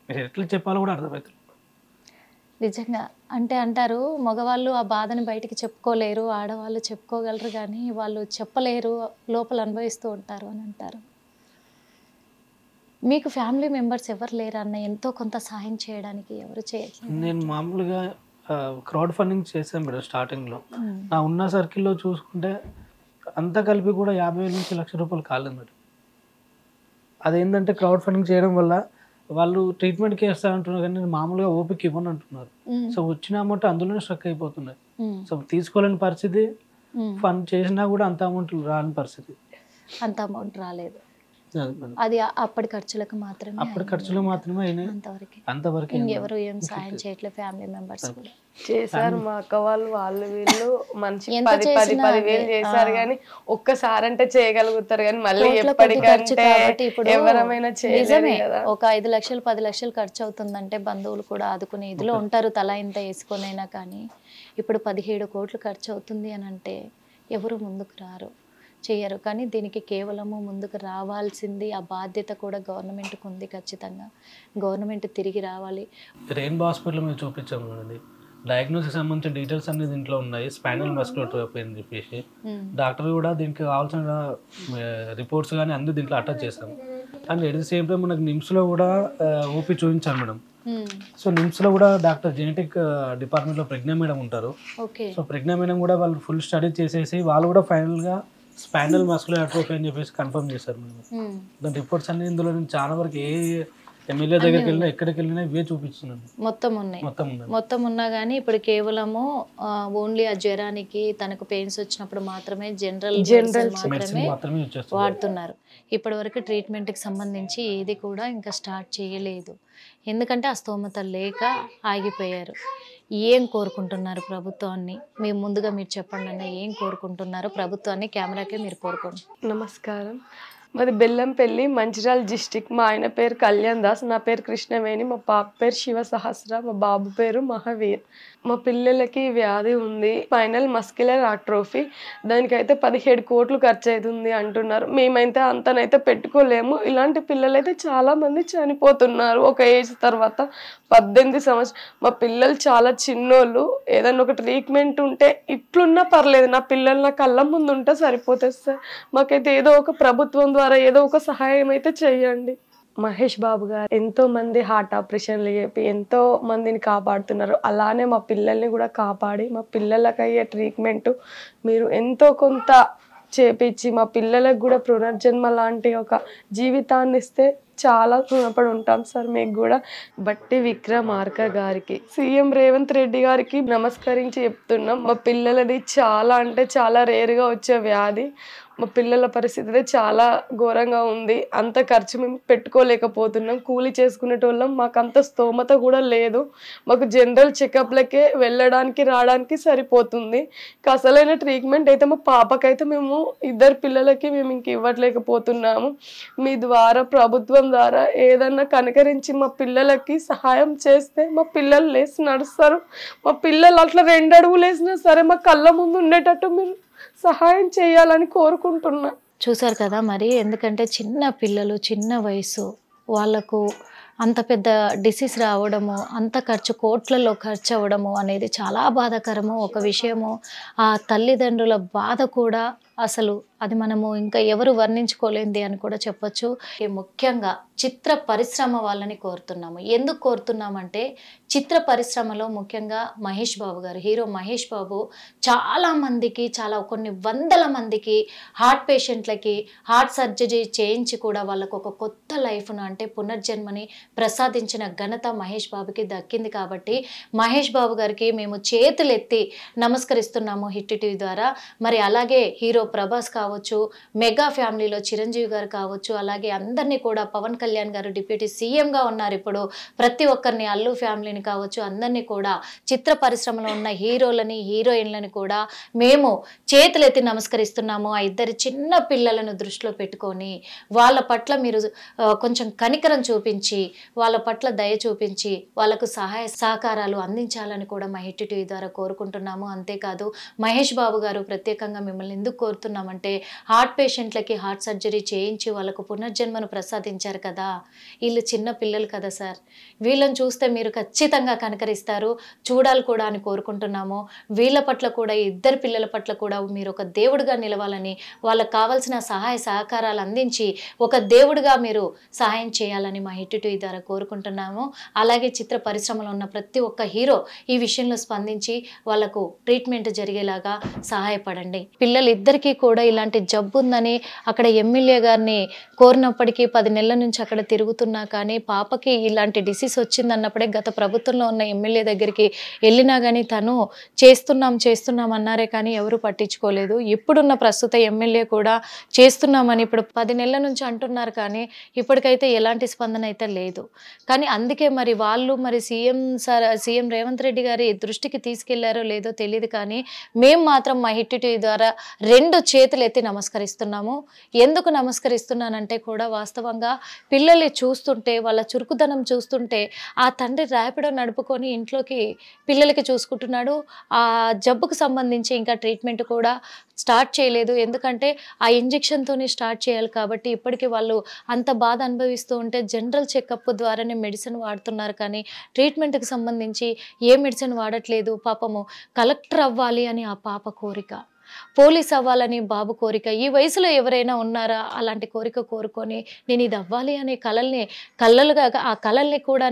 ఎట్లా చెప్పాలో కూడా అర్థమవుతుంది నిజంగా. అంటే అంటారు మగవాళ్ళు ఆ బాధని బయటికి చెప్పుకోలేరు, ఆడవాళ్ళు చెప్పుకోగలరు, కానీ వాళ్ళు చెప్పలేరు, లోపల అనుభవిస్తూ ఉంటారు అని అంటారు. మీకు ఫ్యామిలీ మెంబర్స్ ఎవరు లేరు అన్న ఎంతో కొంత సహాయం చేయడానికి? ఎవరు చేయట్లేదు? నేను మామూలుగా క్రౌడ్ ఫండింగ్ చేశాను మేడం స్టార్టింగ్లో. నా ఉన్న సర్కిల్లో చూసుకుంటే అంతా కలిపి కూడా 50,000 నుంచి ₹1,00,000 కాలేదు మేడం. అదేంటంటే క్రౌడ్ ఫండింగ్ చేయడం వల్ల వాళ్ళు ట్రీట్మెంట్కి వేస్తారంటున్నారు, కానీ నేను మామూలుగా ఓపిక ఇవ్వను అంటున్నారు. సో వచ్చిన అమౌంట్ అందులోనే స్ట్రక్ అయిపోతున్నాయి. సో తీసుకోలేని పరిస్థితి, ఫండ్ చేసినా కూడా అంత అమౌంట్ రాని పరిస్థితి. అంత అమౌంట్ రాలేదు. అది అప్పటి ఖర్చులకు మాత్రమే, అంతవరకు ఇంకెవరు ఏం సాయం చేయట్లేదు. ఫ్యామిలీ మెంబర్స్ కూడా చేశారు, మా అక్క వాళ్ళు వీళ్ళు మంచి 10,000 చేశారు, కానీ ఒక్కసారి అంటే చేయగలుగుతారు, కానీ మళ్ళీ ఎప్పటికంటే ఎవరైనా చేయలేరు కదా. ఒక 5 లక్షలు 10 లక్షలు ఖర్చు అవుతుందంటే బంధువులు కూడా ఆదుకునే ఇదిలో ఉంటారు, తలా ఇంత వేసుకొనైనా. కానీ ఇప్పుడు 17 కోట్లు ఖర్చు అవుతుంది అని అంటే ఎవరు ముందుకు రారు, చేయరు. కానీ దీనికి కేవలము ముందుకు రావాల్సింది, ఆ బాధ్యత కూడా గవర్నమెంట్కి ఉంది. ఖచ్చితంగా గవర్నమెంట్ తిరిగి రావాలి. రెయిన్బో హాస్పిటల్ మీద చూపించాము అండి. డయాగ్నోసిస్ సంబంధించిన డీటెయిల్స్ అన్ని దీంట్లో ఉన్నాయి. స్పైనల్ మస్కులర్ అట్రోఫీ అని చెప్పేసి డాక్టర్ కూడా దీనికి కావాల్సిన రిపోర్ట్స్ కానీ అన్ని దీంట్లో అటాచ్ చేశాము. And at the same time మనకు నిమ్స్లో కూడా ఓపీ చూపించాను మేడం. సో నిమ్స్లో కూడా డాక్టర్ జెనెటిక్ డిపార్ట్మెంట్లో ప్రజ్ఞా మేడం ఉంటారు. సో ప్రజ్ఞా మేడం కూడా వాళ్ళు ఫుల్ స్టడీ చేసేసి వాళ్ళు కూడా ఫైనల్గా స్పైనల్ మస్కులర్ అట్రోఫీ అని చెప్పేసి కన్ఫర్మ్ చేశారు మేడం. దాని రిపోర్ట్స్ అన్ని ఇందులో నేను చాలా వరకు ఏ ఎమ్మెల్యే దగ్గరికి వెళ్ళినా ఎక్కడికి వెళ్ళినా ఇవే చూపిస్తున్నాను. మొత్తం ఉన్నా కానీ ఇప్పుడు కేవలము ఓన్లీ ఆ జ్వరానికి తనకు పెయిన్స్ వచ్చినప్పుడు మాత్రమే జనరల్ మాత్రమే వాడుతున్నారు. ఇప్పటి వరకు ట్రీట్మెంట్కి సంబంధించి ఏది కూడా ఇంకా స్టార్ట్ చేయలేదు. ఎందుకంటే ఆ స్తోమత లేక ఆగిపోయారు. ఏం కోరుకుంటున్నారు ప్రభుత్వాన్ని? మీ ముందుగా మీరు చెప్పండి అన్న, ఏం కోరుకుంటున్నారు ప్రభుత్వాన్ని? కెమెరాకే మీరు కోరుకోండి. నమస్కారం. మాది బెల్లంపల్లి, మంచిర్యాల డిస్టిక్. మా ఆయన పేరు కళ్యాణ్ దాస్, నా పేరు కృష్ణవేణి, మా పాప పేరు శివ సహస్ర, మా బాబు పేరు మహావీర్. మా పిల్లలకి వ్యాధి ఉంది, స్పైనల్ మస్కులర్ అట్రోఫీ. దానికైతే 17 కోట్లు ఖర్చు అవుతుంది అంటున్నారు. మేమైతే అంతనైతే పెట్టుకోలేము. ఇలాంటి పిల్లలైతే చాలా మంది చనిపోతున్నారు ఒక ఏజ్ తర్వాత. 18 సంవత్సరాలు మా పిల్లలు చాలా చిన్నోళ్ళు. ఏదైనా ఒక ట్రీట్మెంట్ ఉంటే ఇట్లున్నా పర్లేదు, నా పిల్లలు నా కళ్ళ ముందు ఉంటే సరిపోతుంది సార్. మాకైతే ఏదో ఒక ప్రభుత్వం ద్వారా ఏదో ఒక సహాయం అయితే చెయ్యండి. మహేష్ బాబు గారు ఎంతో మంది హార్ట్ ఆపరేషన్లు చెప్పి ఎంతో మందిని కాపాడుతున్నారు. అలానే మా పిల్లల్ని కూడా కాపాడి మా పిల్లలకి అయ్యే ట్రీట్మెంట్ మీరు ఎంతో కొంత చేపించి మా పిల్లలకు కూడా పునర్జన్మ లాంటి ఒక జీవితాన్ని ఇస్తే చాలా రుణపడి ఉంటాం సార్ మీకు కూడా. బట్టి విక్రమార్క గారికి, సీఎం రేవంత్ రెడ్డి గారికి నమస్కరించి చెప్తున్నాం. మా పిల్లలది చాలా అంటే చాలా రేరుగా వచ్చే వ్యాధి. మా పిల్లల పరిస్థితి చాలా ఘోరంగా ఉంది. అంత ఖర్చు మేము పెట్టుకోలేకపోతున్నాం. కూలీ చేసుకునేటోళ్ళం, మాకు అంత స్తోమత కూడా లేదు. మాకు జనరల్ చెకప్లకే వెళ్ళడానికి రావడానికి సరిపోతుంది. అసలైన ట్రీట్మెంట్ అయితే మా పాపకైతే మేము 2 పిల్లలకి మేము ఇంక ఇవ్వట్లేకపోతున్నాము. మీ ద్వారా ప్రభుత్వం ద్వారా ఏదన్నా కనకరించి మా పిల్లలకి సహాయం చేస్తే మా పిల్లలు లేచి నడుస్తారు. మా పిల్లలు అట్లా 2 అడుగులు వేసినా సరే మా కళ్ళ ముందు ఉండేటట్టు మీరు సహాయం చేయాలని కోరుకుంటున్నా. చూసారు కదా మరి, ఎందుకంటే చిన్న పిల్లలు, చిన్న వయసు, వాళ్ళకు అంత పెద్ద డిసీజ్ రావడము, అంత ఖర్చు కోట్లలో ఖర్చు అవ్వడము అనేది చాలా బాధాకరము ఒక విషయము. ఆ తల్లిదండ్రుల బాధ కూడా అసలు అది మనము ఇంకా ఎవరు వర్ణించుకోలేంది అని కూడా చెప్పొచ్చు. ముఖ్యంగా చిత్ర పరిశ్రమ వాళ్ళని కోరుతున్నాము. ఎందుకు కోరుతున్నామంటే చిత్ర పరిశ్రమలో ముఖ్యంగా మహేష్ బాబు గారు, హీరో మహేష్ బాబు చాలా మందికి, కొన్ని వందల మందికి హార్ట్ పేషెంట్లకి హార్ట్ సర్జరీ చేయించి కూడా వాళ్ళకు ఒక కొత్త లైఫ్ను అంటే పునర్జన్మని ప్రసాదించిన ఘనత మహేష్ బాబుకి దక్కింది. కాబట్టి మహేష్ బాబు గారికి మేము చేతులెత్తి నమస్కరిస్తున్నాము హిట్ టీవీ ద్వారా. మరి అలాగే హీరో ప్రభాస్ కావచ్చు, మెగా ఫ్యామిలీలో చిరంజీవి గారు కావచ్చు, అలాగే అందరినీ కూడా పవన్ కళ్యాణ్ గారు డిప్యూటీ సీఎంగా ఉన్నారు ఇప్పుడు. ప్రతి ఒక్కరిని, అల్లు ఫ్యామిలీని కావచ్చు, అందరినీ కూడా చిత్ర పరిశ్రమలో ఉన్న హీరోలని, హీరోయిన్లని కూడా మేము చేతులెత్తి నమస్కరిస్తున్నాము. ఆ ఇద్దరి చిన్న పిల్లలను దృష్టిలో పెట్టుకొని వాళ్ళ పట్ల మీరు కొంచెం కనికరం చూపించి, వాళ్ళ పట్ల దయ చూపించి వాళ్ళకు సహాయ సహకారాలు అందించాలని కూడా మా హిట్ టీవీ ద్వారా కోరుకుంటున్నాము. అంతేకాదు మహేష్ బాబు గారు ప్రత్యేకంగా మిమ్మల్ని ఎందుకు కోరుతున్నామంటే హార్ట్ పేషెంట్లకి హార్ట్ సర్జరీ చేయించి వాళ్ళకు పునర్జన్మను ప్రసాదించారు కదా. వీళ్ళు చిన్న పిల్లలు కదా సార్, వీళ్ళని చూస్తే మీరు ఖచ్చితంగా కనకరిస్తారు, చూడాలి కూడా అని కోరుకుంటున్నాము. వీళ్ళ పట్ల కూడా, ఇద్దరు పిల్లల పట్ల కూడా మీరు ఒక దేవుడిగా నిలవాలని, వాళ్ళకు కావాల్సిన సహాయ సహకారాలు అందించి ఒక దేవుడిగా మీరు సహాయం చేయాలని మా హిట్ టీవీ ద్వారా కోరుకుంటున్నాము. అలాగే చిత్ర పరిశ్రమలో ఉన్న ప్రతి ఒక్క హీరో ఈ విషయంలో స్పందించి వాళ్ళకు ట్రీట్మెంట్ జరిగేలాగా సహాయపడండి. పిల్లలు ఇద్దరికీ కూడా ఇలాంటి జబ్బు ఉందని అక్కడ ఎమ్మెల్యే గారిని కోరినప్పటికీ 10 నెలల నుంచి అక్కడ తిరుగుతున్నా కానీ పాపకి ఇలాంటి డిసీజ్ వచ్చిందన్నప్పుడే గత ప్రభుత్వంలో ఉన్న ఎమ్మెల్యే దగ్గరికి వెళ్ళినా కానీ తను చేస్తున్నాం అన్నారే కానీ ఎవరు పట్టించుకోలేదు. ఇప్పుడున్న ప్రస్తుత ఎమ్మెల్యే కూడా చేస్తున్నామని ఇప్పుడు 10 నెలల నుంచి అంటున్నారు కానీ ఇప్పటికైతే ఎలాంటి స్పందన అయితే లేదు. కానీ అందుకే మరి వాళ్ళు మరి సీఎం రేవంత్ రెడ్డి గారి దృష్టికి తీసుకెళ్లారో లేదో తెలియదు కానీ మేము మాత్రం మా హిట్ టీవీ ద్వారా 2 చేతులు ఎత్తి నమస్కరిస్తున్నాము. ఎందుకు నమస్కరిస్తున్నానంటే కూడా వాస్తవంగా పిల్లల్ని చూస్తుంటే, వాళ్ళ చురుకుదనం చూస్తుంటే, ఆ తండ్రి ర్యాపిడో నడుపుకొని ఇంట్లోకి పిల్లలకి చూసుకుంటున్నాడు. ఆ జబ్బుకు సంబంధించి ఇంకా ట్రీట్మెంట్ కూడా స్టార్ట్ చేయలేదు. ఎందుకంటే ఆ ఇంజెక్షన్తోనే స్టార్ట్ చేయాలి కాబట్టి ఇప్పటికీ వాళ్ళు అంత బాధ అనుభవిస్తూ ఉంటే జనరల్ చెకప్ ద్వారానే మెడిసిన్ వాడుతున్నారు కానీ ట్రీట్మెంట్కి సంబంధించి ఏ మెడిసిన్ వాడట్లేదు. పాపము కలెక్టర్ అవ్వాలి అని ఆ పాప కోరిక, పోలీస్ అవ్వాలని బాబు కోరిక. ఈ వయసులో ఎవరైనా ఉన్నారా అలాంటి కోరిక కోరుకొని నేను ఇది అవ్వాలి అనే కలలుగా ఆ కళల్ని కూడా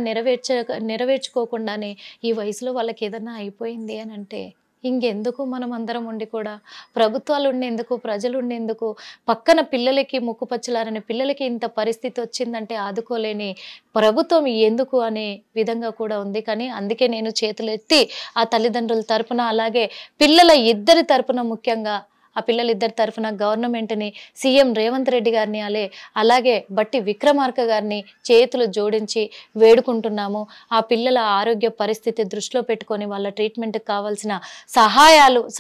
నెరవేర్చుకోకుండానే ఈ వయసులో వాళ్ళకి ఏదన్నా అయిపోయింది అని అంటే ఇంకెందుకు మనం అందరం ఉండి కూడా, ప్రభుత్వాలు ఉండేందుకు, ప్రజలు ఉండేందుకు, పక్కన పిల్లలకి ముక్కుపచ్చలారని పిల్లలకి ఇంత పరిస్థితి వచ్చిందంటే ఆదుకోలేని ప్రభుత్వం ఎందుకు అనే విధంగా కూడా ఉంది. కానీ అందుకే నేను చేతులెత్తి ఆ తల్లిదండ్రుల తరపున, అలాగే పిల్లల ఇద్దరి తరపున, ముఖ్యంగా ఆ పిల్లలిద్దరి తరఫున గవర్నమెంట్ని, సీఎం రేవంత్ రెడ్డి గారిని, అలాగే బట్టి విక్రమార్క గారిని చేతులు జోడించి వేడుకుంటున్నాము. ఆ పిల్లల ఆరోగ్య పరిస్థితి దృష్టిలో పెట్టుకొని వాళ్ళ ట్రీట్మెంట్కి కావాల్సిన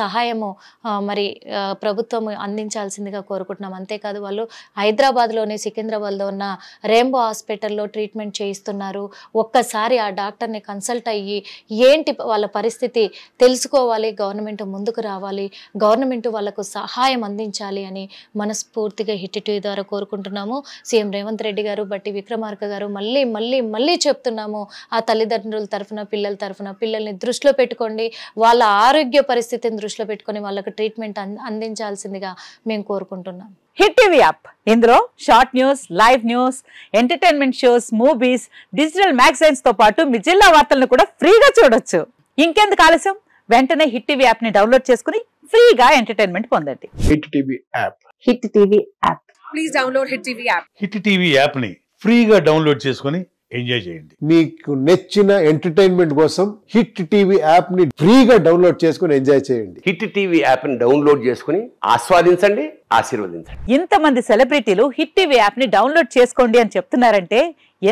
సహాయము మరి ప్రభుత్వం అందించాల్సిందిగా కోరుకుంటున్నాం. అంతేకాదు వాళ్ళు హైదరాబాద్లోని సికింద్రాబాద్లో ఉన్న రెయిన్బో హాస్పిటల్లో ట్రీట్మెంట్ చేయిస్తున్నారు. ఒక్కసారి ఆ డాక్టర్ని కన్సల్ట్ అయ్యి ఏంటి వాళ్ళ పరిస్థితి తెలుసుకోవాలి, గవర్నమెంట్ ముందుకు రావాలి, గవర్నమెంట్ వాళ్ళకు సహాయం అందించాలి అని మనస్ఫూర్తిగా హిట్ టీవీ ద్వారా కోరుకుంటున్నాము. సీఎం రేవంత్ రెడ్డి గారు, బట్టి విక్రమార్క గారు మళ్ళీ చెప్తున్నాము, ఆ తల్లిదండ్రుల తరఫున, పిల్లల తరఫున పిల్లల్ని దృష్టిలో పెట్టుకోండి, వాళ్ళ ఆరోగ్య పరిస్థితిని దృష్టిలో పెట్టుకొని వాళ్ళకు ట్రీట్మెంట్ అందించాల్సిందిగా మేము కోరుకుంటున్నాం. హిట్ టీవీ యాప్, ఇందులో short news, live news, entertainment shows, movies, digital magazines తో పాటు మీ జిల్లా వార్తలను కూడా ఫ్రీగా చూడొచ్చు. ఇంకెందుకు ఆలస్యం, వెంటనే హిట్ టీవీ యాప్ ని డౌన్లోడ్ చేసుకుని ఫ్రీగా ఎంటర్టైన్మెంట్ పొందండి. Hit TV app. Hit TV app. Please download hit TV app. Hit TV app ని ఫ్రీగా డౌన్లోడ్ చేసుకుని ఎంజాయ్ చేయండి. మీకు నచ్చిన ఎంటర్టైన్మెంట్ కోసం హిట్ టీవీ యాప్ ని ఫ్రీగా డౌన్లోడ్ చేసుకుని ఎంజాయ్ చేయండి. హిట్ టీవీ యాప్ ని డౌన్లోడ్ చేసుకుని ఆస్వాదించండి, ఆశీర్వదించండి. ఇంతమంది సెలబ్రిటీలు హిట్ టీవీ యాప్ ని డౌన్లోడ్ చేసుకోండి అని చెప్తున్నారంటే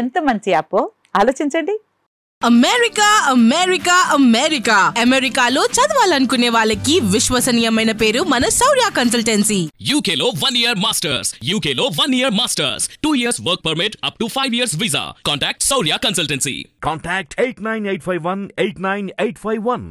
ఎంత మంచి యాప్ ఆలోచించండి. అమెరికా అమెరికా అమెరికా అమెరికాలో చదవాలనుకునే వాళ్ళకి విశ్వసనీయమైన పేరు మన శౌర్య కన్సల్టెన్సీ. UK లో 1 year masters, UK లో 1 year masters, 2 years work permit up to 5 years visa. Contact Saurya Consultancy. Contact 89851 89851.